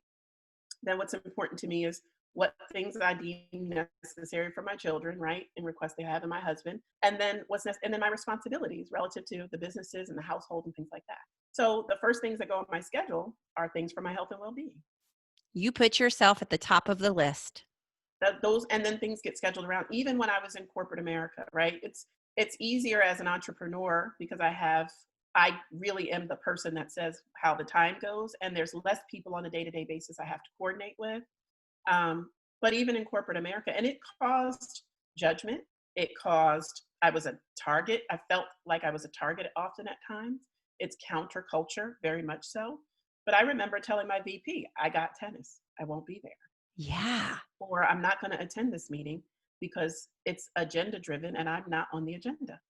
S2: Then what's important to me is what things I deem necessary for my children, right? And requests they have and my husband. And then and then my responsibilities relative to the businesses and the household and things like that. So the first things that go on my schedule are things for my health and well-being.
S1: You put yourself at the top of the list.
S2: Those and then things get scheduled around. Even when I was in corporate America, right? It's easier as an entrepreneur because I really am the person that says how the time goes, and there's less people on a day-to-day basis I have to coordinate with. But even in corporate America, and it caused judgment. It caused I was a target. I felt like I was a target often at times. It's counterculture, very much so. But I remember telling my VP, I got tennis. I won't be there.
S1: Yeah.
S2: Or I'm not going to attend this meeting because it's agenda driven and I'm not on the agenda.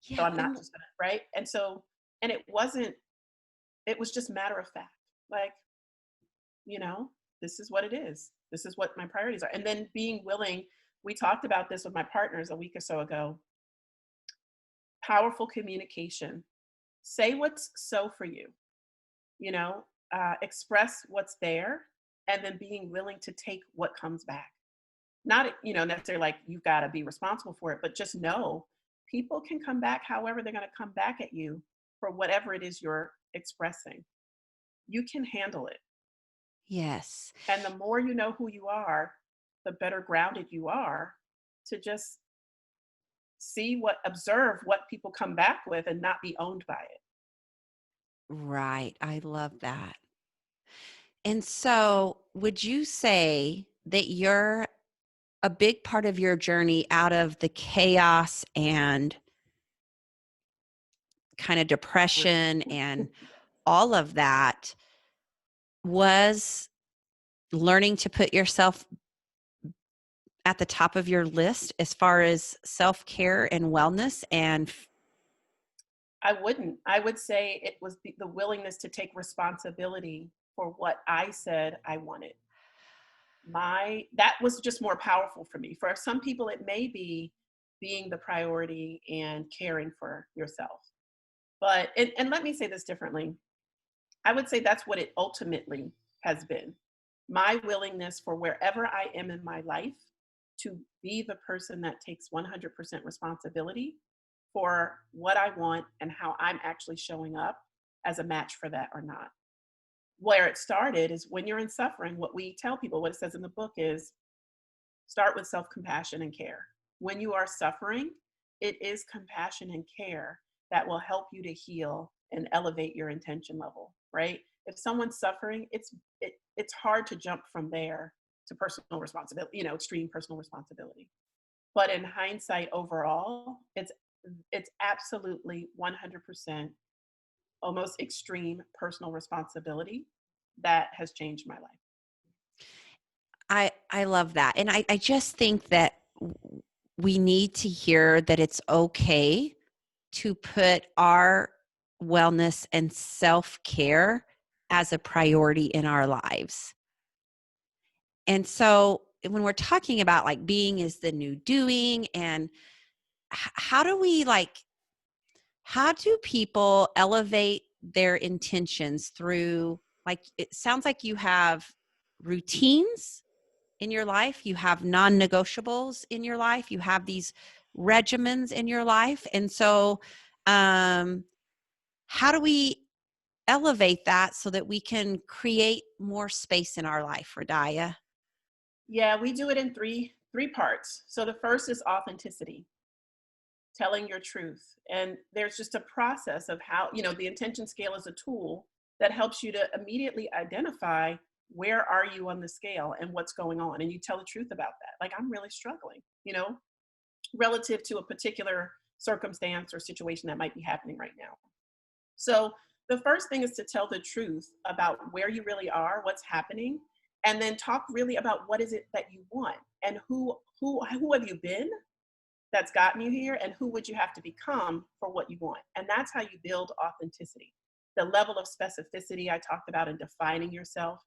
S2: So
S1: Yeah.
S2: I'm not just going to, right? And so, and it was just matter of fact. Like, you know, this is what it is. This is what my priorities are. And then being willing, we talked about this with my partners a week or so ago. Powerful communication. Say what's so for you, you know, express what's there, and then being willing to take what comes back. Not, necessarily like you've got to be responsible for it, but just know people can come back however they're going to come back at you for whatever it is you're expressing. You can handle it.
S1: Yes.
S2: And the more you know who you are, the better grounded you are to just observe what people come back with and not be owned by it.
S1: Right. I love that. And so, would you say that you're a big part of your journey out of the chaos and kind of depression and all of that was learning to put yourself at the top of your list as far as self-care and wellness and
S2: I wouldn't. I would say it was the willingness to take responsibility for what I said I wanted. That was just more powerful for me. For some people, it may be being the priority and caring for yourself. But, and let me say this differently. I would say that's what it ultimately has been. My willingness for wherever I am in my life to be the person that takes 100% responsibility for what I want and how I'm actually showing up as a match for that or not. Where it started is when you're in suffering, what we tell people, what it says in the book is start with self-compassion and care. When you are suffering, it is compassion and care that will help you to heal and elevate your intention level, right? If someone's suffering, it's hard to jump from there to personal responsibility, extreme personal responsibility. But in hindsight, overall, it's absolutely 100% almost extreme personal responsibility that has changed my life.
S1: I love that. And I just think that we need to hear that it's okay to put our wellness and self-care as a priority in our lives. And so when we're talking about like being is the new doing, and how do we how do people elevate their intentions through, like, it sounds like you have routines in your life, you have non-negotiables in your life, you have these regimens in your life. And so how do we elevate that so that we can create more space in our life, Radiah?
S2: Yeah, we do it in three parts. So the first is authenticity, telling your truth. And there's just a process of how, the intention scale is a tool that helps you to immediately identify where are you on the scale and what's going on. And you tell the truth about that. Like, I'm really struggling, relative to a particular circumstance or situation that might be happening right now. So the first thing is to tell the truth about where you really are, what's happening, and then talk really about what is it that you want, and who have you been that's gotten you here, and who would you have to become for what you want. And that's how you build authenticity. The level of specificity I talked about in defining yourself,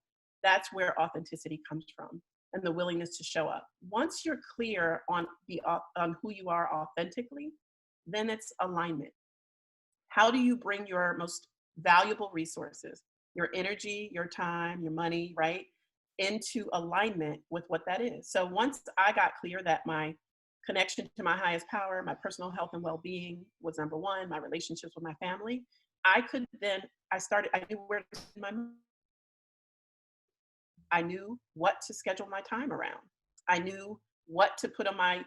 S2: that's where authenticity comes from, and the willingness to show up. Once you're clear on who you are authentically, then it's alignment. How do you bring your most valuable resources, your energy, your time, your money, right, into alignment with what that is? So once I got clear that my connection to my highest power, my personal health and well-being was number one, my relationships with my family, I knew where to spend my money. I knew what to schedule my time around. I knew what to put on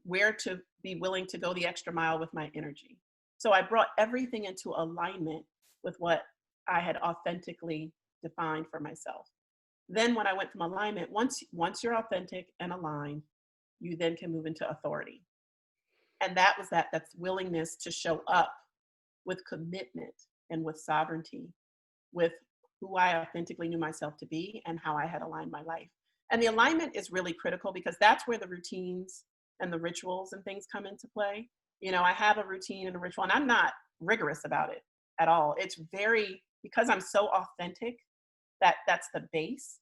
S2: where to be willing to go the extra mile with my energy. So I brought everything into alignment with what I had authentically defined for myself. Then when I went from alignment, once you're authentic and aligned, you then can move into authority. And that's willingness to show up with commitment and with sovereignty, with who I authentically knew myself to be and how I had aligned my life. And the alignment is really critical because that's where the routines and the rituals and things come into play. I have a routine and a ritual, and I'm not rigorous about it at all. It's because I'm so authentic, that's the base.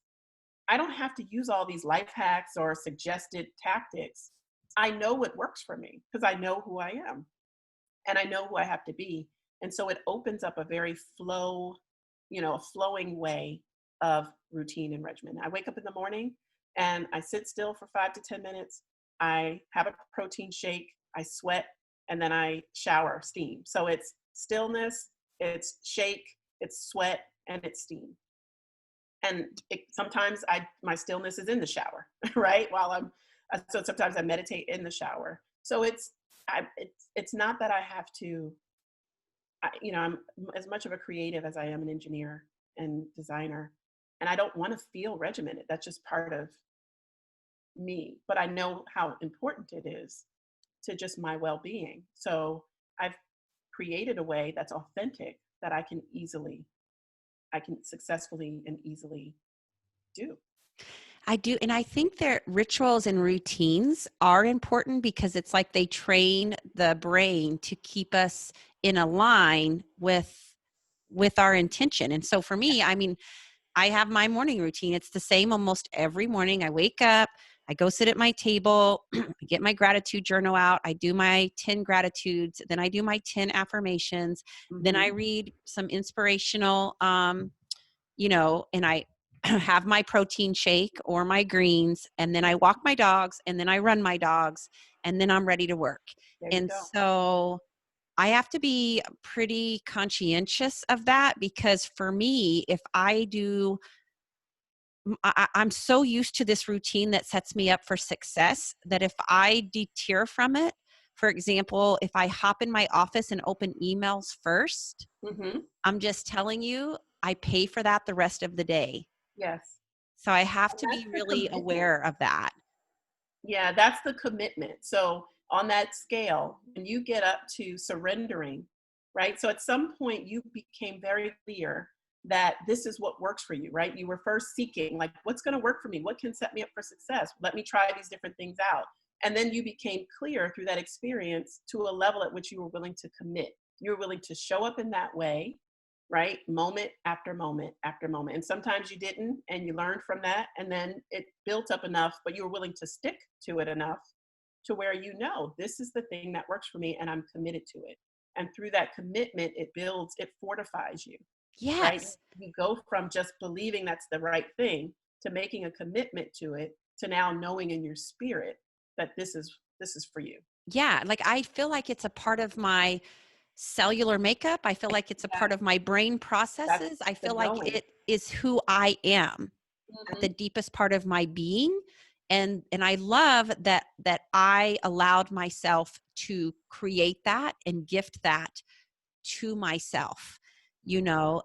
S2: I don't have to use all these life hacks or suggested tactics. I know what works for me because I know who I am and I know who I have to be. And so it opens up a very flowing way of routine and regimen. I wake up in the morning and I sit still for 5 to 10 minutes. I have a protein shake, I sweat, and then I shower, steam. So it's stillness, it's shake, it's sweat, and it's steam. And sometimes my stillness is in the shower, right? So sometimes I meditate in the shower. So it's not that I have to, I'm as much of a creative as I am an engineer and designer, and I don't want to feel regimented. That's just part of me, but I know how important it is to just my well-being. So I've created a way that's authentic that I can successfully and easily do.
S1: I do. And I think that rituals and routines are important because it's like they train the brain to keep us in a line with our intention. And so for me, I mean, I have my morning routine. It's the same almost every morning. I wake up, I go sit at my table, I get my gratitude journal out, I do my 10 gratitudes, then I do my 10 affirmations, then I read some inspirational, and I have my protein shake or my greens, and then I walk my dogs, and then I run my dogs, and then I'm ready to work.
S2: There you
S1: And
S2: go.
S1: so I have to be pretty conscientious of that because for me, if I do, I'm so used to this routine that sets me up for success that if I deter from it For example, if I hop in my office and open emails first,
S2: Hmm.
S1: I'm just telling you, I pay for that the rest of the day.
S2: Yes.
S1: So I have
S2: And
S1: to
S2: that's
S1: be
S2: the
S1: really
S2: commitment.
S1: aware of that.
S2: Yeah, that's the commitment. So on that scale, when you get up to surrendering, right? So at some point you became very clear that this is what works for you, right? You were first seeking, like, what's going to work for me? What can set me up for success? Let me try these different things out. And then you became clear through that experience to a level at which you were willing to commit. You were willing to show up in that way, right? Moment after moment after moment. And sometimes you didn't, and you learned from that. And then it built up enough, but you were willing to stick to it enough to where you know this is the thing that works for me and I'm committed to it. And through that commitment, it builds, it fortifies you, right?
S1: Yes.
S2: You go from just believing that's the right thing to making a commitment to it to now knowing in your spirit that this is for you.
S1: Yeah. Like I feel like it's a part of my cellular makeup. I feel like it's a
S2: Yeah,
S1: part of my brain
S2: that's
S1: processes. I
S2: the
S1: feel like
S2: knowing.
S1: it is who I am at the
S2: Hmm.
S1: deepest part of my being. And I love that I allowed myself to create that and gift that to myself. You know,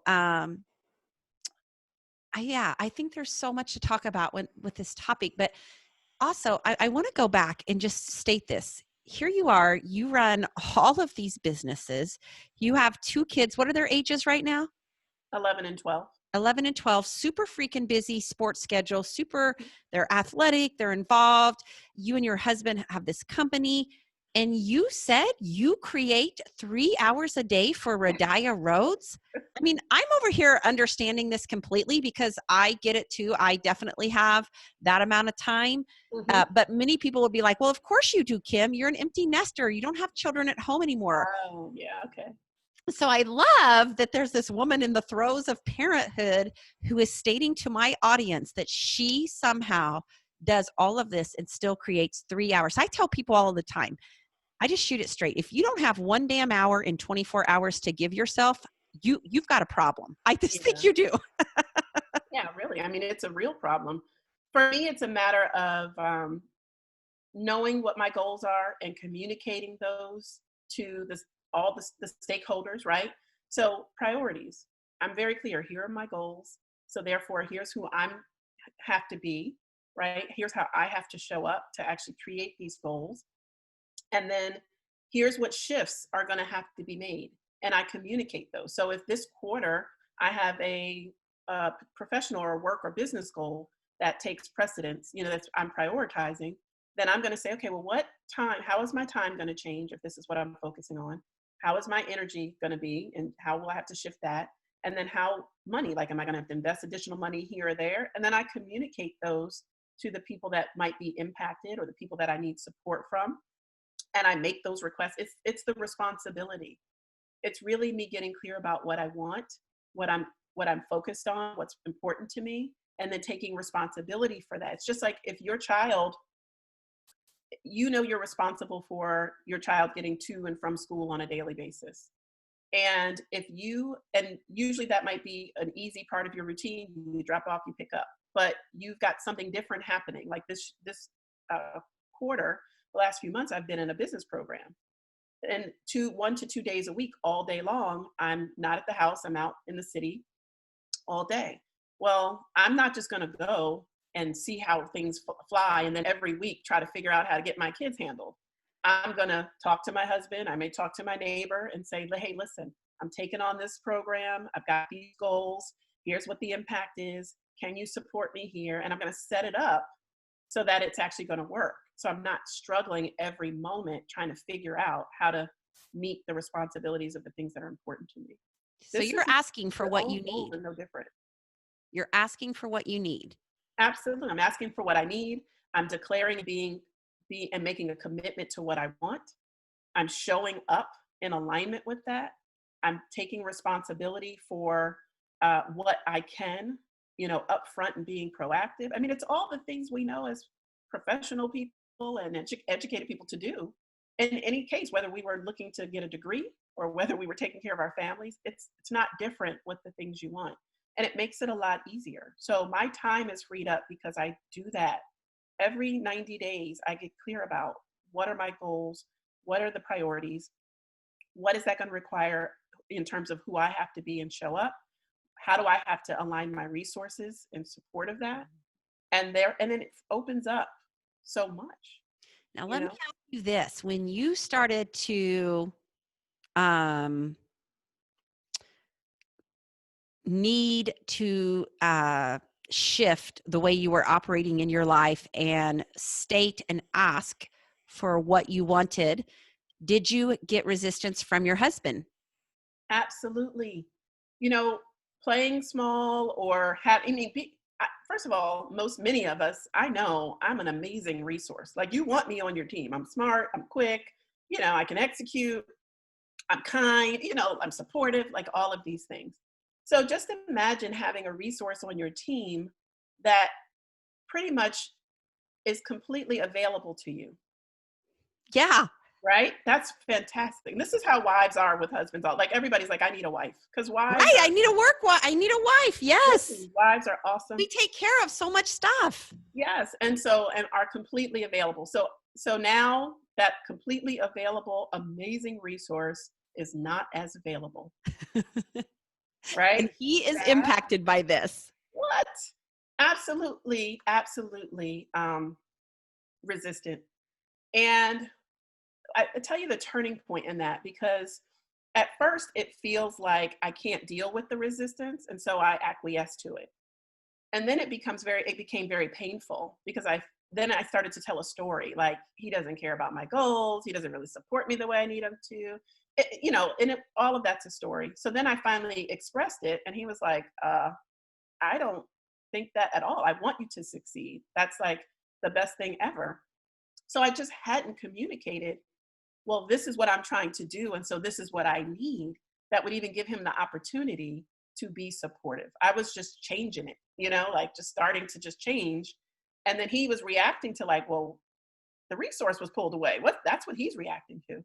S1: yeah, I think there's so much to talk about with this topic, but also I want to go back and just state this. Here you are, you run all of these businesses. You have two kids. What are their ages right now?
S2: 11 and 12.
S1: 11 and 12, super freaking busy sports schedule, super, they're athletic, they're involved. You and your husband have this company, and you said you create 3 hours a day for Radiah Rhodes. I mean, I'm over here understanding this completely because I get it too. I definitely have that amount of time.
S2: Hmm.
S1: But many people would be like, well, of course you do, Kim. You're an empty nester. You don't have children at home anymore.
S2: Oh, yeah, okay.
S1: So I love that there's this woman in the throes of parenthood who is stating to my audience that she somehow does all of this and still creates 3 hours. I tell people all the time, I just shoot it straight. If you don't have one damn hour in 24 hours to give yourself, you've got a problem. I just think
S2: Yeah.
S1: you do.
S2: Yeah, really. I mean, it's a real problem. For me, it's a matter of knowing what my goals are and communicating those to all the stakeholders, right? So priorities. I'm very clear. Here are my goals. So therefore, here's who I'm have to be, right? Here's how I have to show up to actually create these goals. And then here's what shifts are going to have to be made. And I communicate those. So if this quarter I have a professional or work or business goal that takes precedence, that's I'm prioritizing, then I'm going to say, okay, well, how is my time going to change if this is what I'm focusing on? How is my energy going to be? And how will I have to shift that? And then how money, like, am I going to have to invest additional money here or there? And then I communicate those to the people that might be impacted or the people that I need support from, and I make those requests. It's the responsibility. It's really me getting clear about what I want, what I'm focused on, what's important to me, and then taking responsibility for that. It's just like if your child, you're responsible for your child getting to and from school on a daily basis. And usually that might be an easy part of your routine. You drop off, you pick up, but you've got something different happening. Like this quarter, the last few months, I've been in a business program, and 1 to 2 days a week, all day long, I'm not at the house. I'm out in the city all day. Well, I'm not just going to go and see how things fly and then every week try to figure out how to get my kids handled. I'm going to talk to my husband. I may talk to my neighbor and say, hey, listen, I'm taking on this program. I've got these goals. Here's what the impact is. Can you support me here? And I'm going to set it up so that it's actually going to work. So I'm not struggling every moment trying to figure out how to meet the responsibilities of the things that are important to me.
S1: So
S2: This
S1: you're
S2: is
S1: asking for
S2: your
S1: what
S2: own
S1: you
S2: goals
S1: need.
S2: are no different.
S1: You're asking for what you need.
S2: Absolutely. I'm asking for what I need. I'm declaring and making a commitment to what I want. I'm showing up in alignment with that. I'm taking responsibility for what I can, up front and being proactive. I mean, it's all the things we know as professional people and educated people to do. In any case, whether we were looking to get a degree or whether we were taking care of our families, it's not different with the things you want. And it makes it a lot easier. So my time is freed up because I do that. Every 90 days, I get clear about what are my goals, What are the priorities? What is that going to require in terms of who I have to be and show up? How do I have to align my resources in support of that? And then it opens up so much,
S1: Now,
S2: you
S1: let me
S2: know?
S1: ask you this. When you started to um, need to shift the way you were operating in your life and state and ask for what you wanted, did you get resistance from your husband?
S2: Absolutely. You know, playing small or first of all, many of us, I know I'm an amazing resource. Like you want me on your team. I'm smart, I'm quick, I can execute, I'm kind, I'm supportive, like all of these things. So just imagine having a resource on your team that pretty much is completely available to you.
S1: Yeah.
S2: Right? That's fantastic. This is how wives are with husbands. Like everybody's like, I need a wife. Because wives
S1: Right.
S2: are,
S1: I need a wife. Yes.
S2: listen, wives are awesome.
S1: We take care of so much stuff.
S2: Yes. And are completely available. So now that completely available, amazing resource is not as available. Right?
S1: And he is
S2: Sad.
S1: impacted by this.
S2: What? Absolutely, absolutely resistant. And I tell you the turning point in that, because at first it feels like I can't deal with the resistance, and so I acquiesce to it. And then it became very painful, because I started to tell a story like, he doesn't care about my goals, he doesn't really support me the way I need him to. All of that's a story. So then I finally expressed it, and he was like, I don't think that at all. I want you to succeed. That's like the best thing ever. So I just hadn't communicated, well, this is what I'm trying to do, and so this is what I need, that would even give him the opportunity to be supportive. I was just changing it, like just starting to just change. And then he was reacting to like, well, the resource was pulled away. That's what he's reacting to.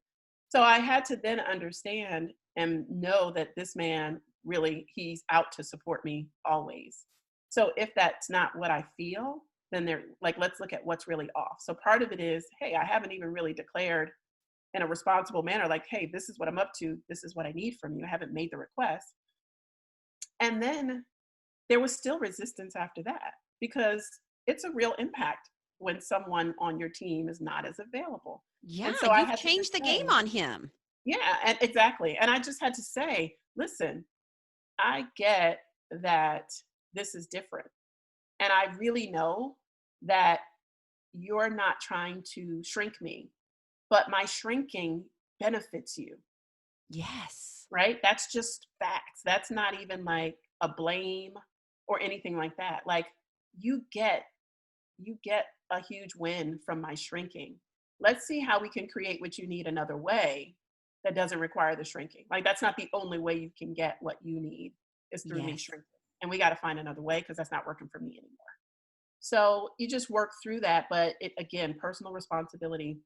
S2: So I had to then understand and know that this man really, he's out to support me always. So if that's not what I feel, then let's look at what's really off. So part of it is, hey, I haven't even really declared in a responsible manner, like, hey, this is what I'm up to. This is what I need from you. I haven't made the request. And then there was still resistance after that, because it's a real impact when someone on your team is not as available.
S1: Yeah,
S2: And so I
S1: you've
S2: had to
S1: changed
S2: just
S1: the game
S2: say,
S1: on him.
S2: yeah, and exactly. And I just had to say, listen, I get that this is different. And I really know that you're not trying to shrink me, but my shrinking benefits you.
S1: Yes.
S2: Right? That's just facts. That's not even like a blame or anything like that. Like you get you get a huge win from my shrinking. Let's see how we can create what you need another way that doesn't require the shrinking. Like that's not the only way you can get what you need, is through me
S1: Yes.
S2: shrinking. And we got to find another way, because that's not working for me anymore. So you just work through that, but it, again, personal responsibility,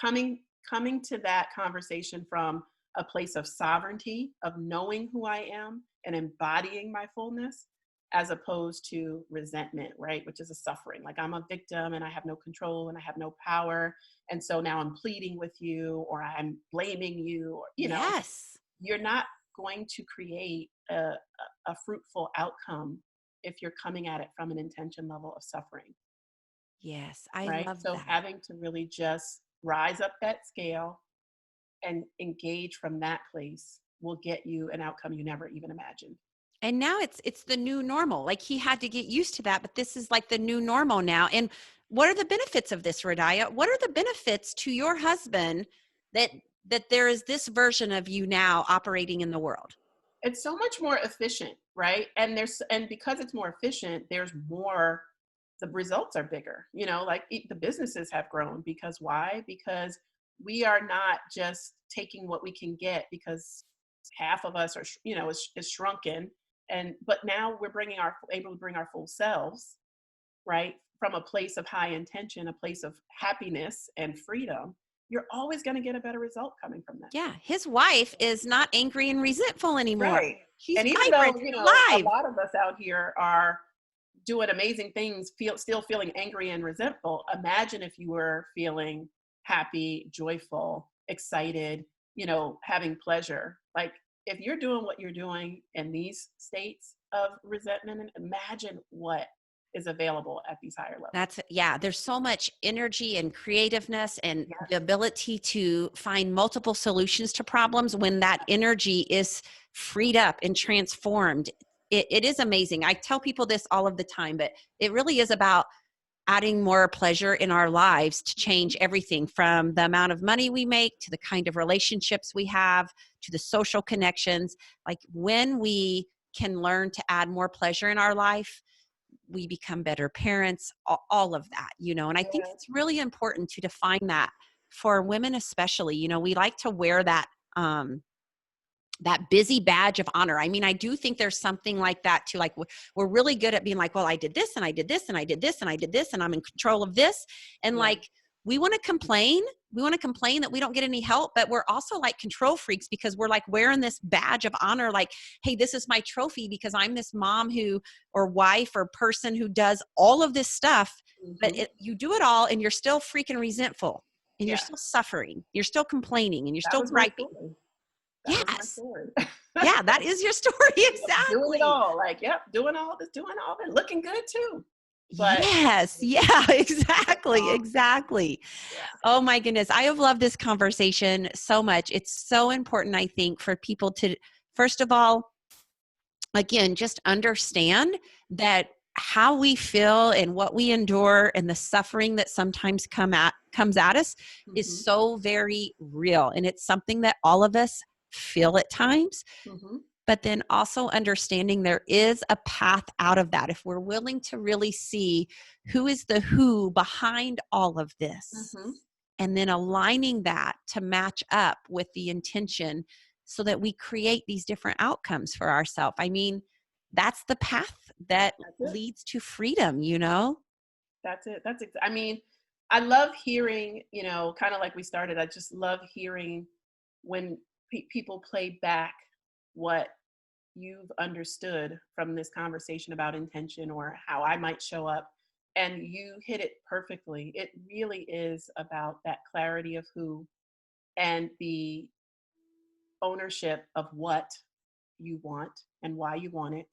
S2: coming to that conversation from a place of sovereignty, of knowing who I am and embodying my fullness, as opposed to resentment, right? Which is a suffering. Like I'm a victim and I have no control and I have no power. And so now I'm pleading with you, or I'm blaming you, or,
S1: Yes.
S2: you're not going to create a fruitful outcome if you're coming at it from an intention level of suffering,
S1: Yes. I
S2: right?
S1: love
S2: So
S1: that.
S2: having to really just rise up that scale and engage from that place will get you an outcome you never even imagined.
S1: And now it's the new normal. Like he had to get used to that, but this is like the new normal now. And what are the benefits of this, Radiah? What are the benefits to your husband that there is this version of you now operating in the world?
S2: It's so much more efficient, right? And because it's more efficient, there's more, the results are bigger, like the businesses have grown, because why? Because we are not just taking what we can get, because half of us are, is shrunken. But now we're able to bring our full selves, right? From a place of high intention, a place of happiness and freedom. You're always going to get a better result coming from that.
S1: Yeah. His wife is not angry and resentful anymore.
S2: Right.
S1: She's
S2: And even though,
S1: vibrant and
S2: a
S1: alive.
S2: lot of us out here are doing amazing things, still feeling angry and resentful, imagine if you were feeling happy, joyful, excited, having pleasure. Like, if you're doing what you're doing in these states of resentment, and imagine what is available at these higher levels.
S1: Yeah, there's so much energy and creativeness and the
S2: Yes.
S1: ability to find multiple solutions to problems when that energy is freed up and transformed. It is amazing. I tell people this all of the time, but it really is about adding more pleasure in our lives to change everything from the amount of money we make to the kind of relationships we have to the social connections. Like, when we can learn to add more pleasure in our life, we become better parents, all of that, and I think
S2: Yeah.
S1: it's really important to define that for women, especially. We like to wear that busy badge of honor. I mean, I do think there's something like that too. Like, we're really good at being like, well, I did this and I did this and I did this and I did this and I'm in control of this. And
S2: Yeah.
S1: like, we want to complain. We want to complain that we don't get any help, but we're also like control freaks because we're like wearing this badge of honor. Like, hey, this is my trophy because I'm this mom or wife or person who does all of this stuff, but
S2: Hmm.
S1: you do it all and you're still freaking resentful and you're
S2: Yeah.
S1: still suffering. You're still complaining and you're
S2: That
S1: still
S2: was my
S1: griping.
S2: story. That was my
S1: Yes.
S2: story.
S1: Yeah, that is your story.
S2: Yep, doing it
S1: Exactly.
S2: all. Like, yep, doing all that, looking good too. But
S1: Yes. Yeah,
S2: that's
S1: exactly.
S2: all.
S1: Exactly.
S2: Yeah.
S1: Oh my goodness. I have loved this conversation so much. It's so important, I think, for people to, first of all, again, just understand that how we feel and what we endure and the suffering that sometimes comes at us is
S2: Hmm.
S1: so very real. And it's something that all of us feel at times.
S2: Hmm.
S1: But then also understanding there is a path out of that. If we're willing to really see who is the who behind all of this,
S2: Hmm.
S1: and then aligning that to match up with the intention so that we create these different outcomes for ourselves. I mean, that's the path that
S2: That's it.
S1: leads to freedom.
S2: That's it. I mean, I love hearing, kind of like we started. I just love hearing when people play back what you've understood from this conversation about intention or how I might show up. And you hit it perfectly. It really is about that clarity of who and the ownership of what you want and why you want it,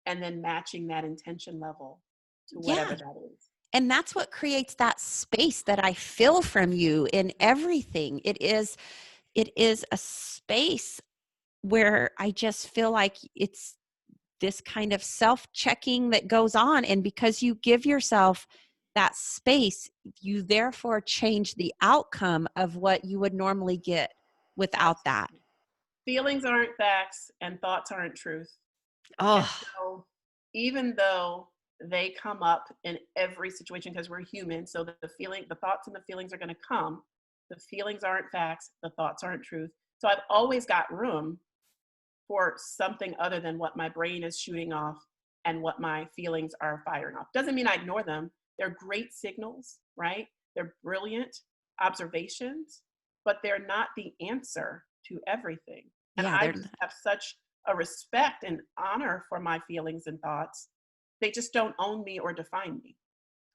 S2: and then matching that intention level to
S1: Yeah.
S2: whatever that is.
S1: And that's what creates that space that I feel from you in everything. It is a space where I just feel like it's this kind of self-checking that goes on. And because you give yourself that space, you therefore change the outcome of what you would normally get without that.
S2: Absolutely. Feelings aren't facts and thoughts aren't truth. And
S1: Oh,
S2: so, even though they come up in every situation because we're human, so the thoughts and the feelings are going to come. The feelings aren't facts, the thoughts aren't truth. So I've always got room for something other than what my brain is shooting off and what my feelings are firing off. Doesn't mean I ignore them. They're great signals, right? They're brilliant observations, but they're not the answer to everything. And
S1: yeah,
S2: I
S1: they're
S2: just have such a respect and honor for my feelings and thoughts. They just don't own me or define me,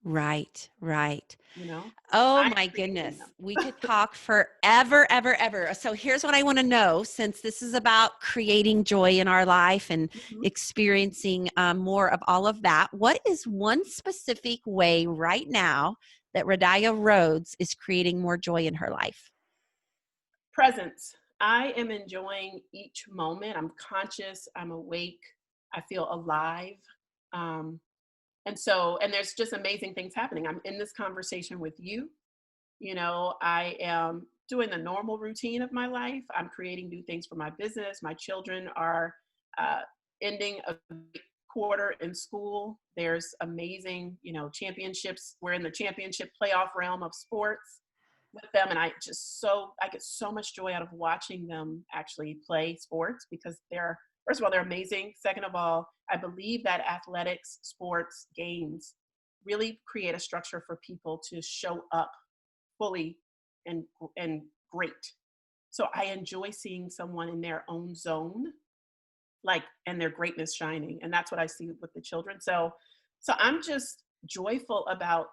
S1: right, right.
S2: you know?
S1: Oh
S2: I'm
S1: my
S2: creating
S1: goodness.
S2: them.
S1: We could talk forever, ever, ever. So here's what I want to know, since this is about creating joy in our life and
S2: Mhm.
S1: experiencing more of all of that. What is one specific way right now that Radiah Rhodes is creating more joy in her life?
S2: Presence. I am enjoying each moment. I'm conscious, I'm awake, I feel alive. Um, and there's just amazing things happening. I'm in this conversation with you. I am doing the normal routine of my life. I'm creating new things for my business. My children are uh, ending a quarter in school. There's amazing, championships. We're in the championship playoff realm of sports with them, and I get so much joy out of watching them actually play sports because they're, first of all, they're amazing. Second of all, I believe that athletics, sports, games really create a structure for people to show up fully and great. So I enjoy seeing someone in their own zone, like, and their greatness shining, and that's what I see with the children. So I'm just joyful about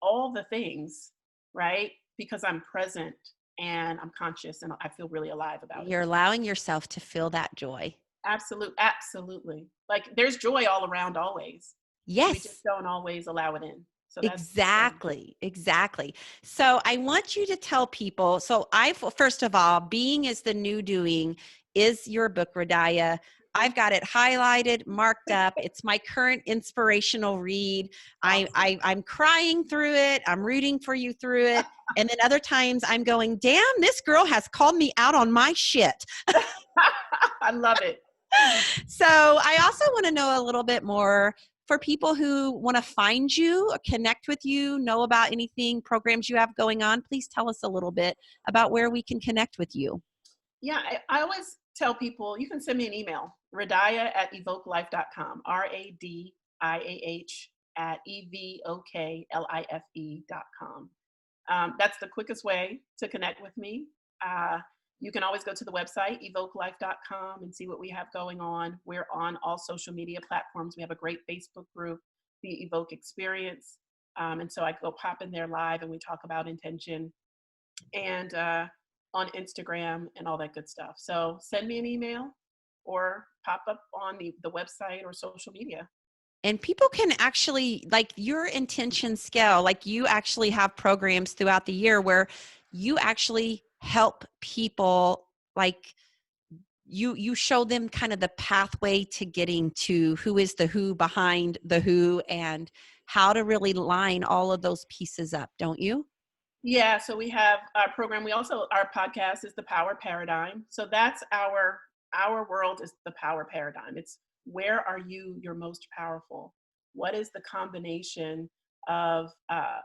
S2: all the things, right? Because I'm present. and I'm conscious and I feel really alive about it.
S1: You're allowing yourself to feel that joy.
S2: Absolutely. Like there's joy all around always. We just
S1: Yes.
S2: don't always allow it in. So that's
S1: Exactly, exactly. So I want you to tell people. So first of all, being is the new doing is your book, Radiah. I've got it highlighted, marked up. It's my current inspirational read.
S2: awesome.
S1: I'm crying through it. I'm rooting for you through it. And then other times I'm going, damn, this girl has called me out on my shit.
S2: I love it.
S1: So I also want to know a little bit more for people who want to find you, or connect with you, know about anything, programs you have going on. Please tell us a little bit about where we can connect with you.
S2: Yeah, I always tell people you can send me an email, radiah@evokelife.com, RADIAH@EVOKLIFE.com. That's the quickest way to connect with me. Uh, you can always go to the website, evokelife.com, and see what we have going on. We're on all social media platforms. We have a great Facebook group, the Evoke Experience. And so I go pop in there live and we talk about intention and on Instagram and all that good stuff. So send me an email or pop up on the website or social media.
S1: And people can actually, like your intention scale, like you actually have programs throughout the year where you actually help people, like you show them kind of the pathway to getting to who is the who behind the who, and how to really line all of those pieces up, don't you?
S2: Yeah, so we have our program. We also, our podcast is the Power Paradigm. So that's our world is the power paradigm. It's where are you your most powerful? What is the combination of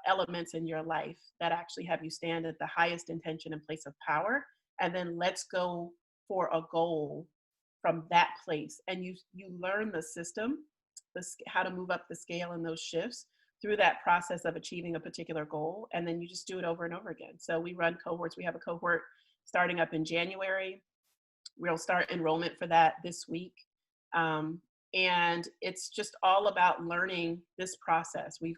S2: elements in your life that actually have you stand at the highest intention and place of power? And then let's go for a goal from that place. And you learn the system, how to move up the scale in those shifts through that process of achieving a particular goal. And then you just do it over and over again. So we run cohorts. We have a cohort starting up in January. We'll start enrollment for that this week. And it's just all about learning this process. We've,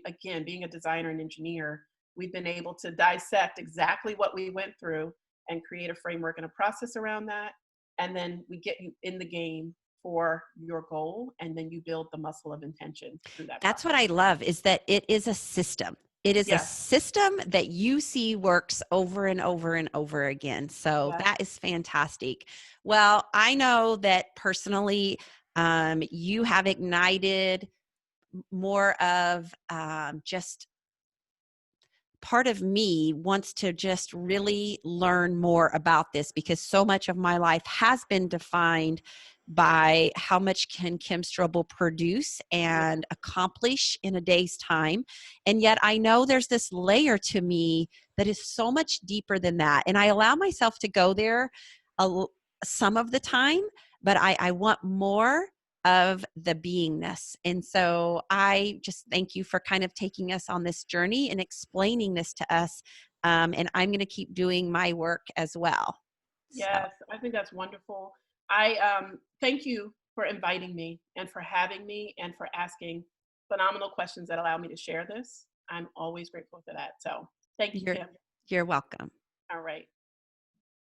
S2: again, being a designer and engineer, we've been able to dissect exactly what we went through and create a framework and a process around that. And then we get you in the game for your goal, and then you build the muscle of intention through that
S1: That's what
S2: process.
S1: I love, is that it is a system. It is a
S2: Yes,
S1: system that you see works over and over and over again. So
S2: yes,
S1: that is fantastic. Well, I know that personally, you have ignited more of just part of me wants to just really learn more about this, because so much of my life has been defined by how much can Kim Strobel produce
S2: yeah,
S1: and accomplish in a day's time. And yet I know there's this layer to me that is so much deeper than that. And I allow myself to go there some of the time, but I want more of the beingness. And so I just thank you for kind of taking us on this journey and explaining this to us. And I'm going to keep doing my work as well. So
S2: yes. I think that's wonderful. I thank you for inviting me and for having me and for asking phenomenal questions that allow me to share this. I'm always grateful for that. So thank you,
S1: you're
S2: Kim.
S1: you're welcome.
S2: All right.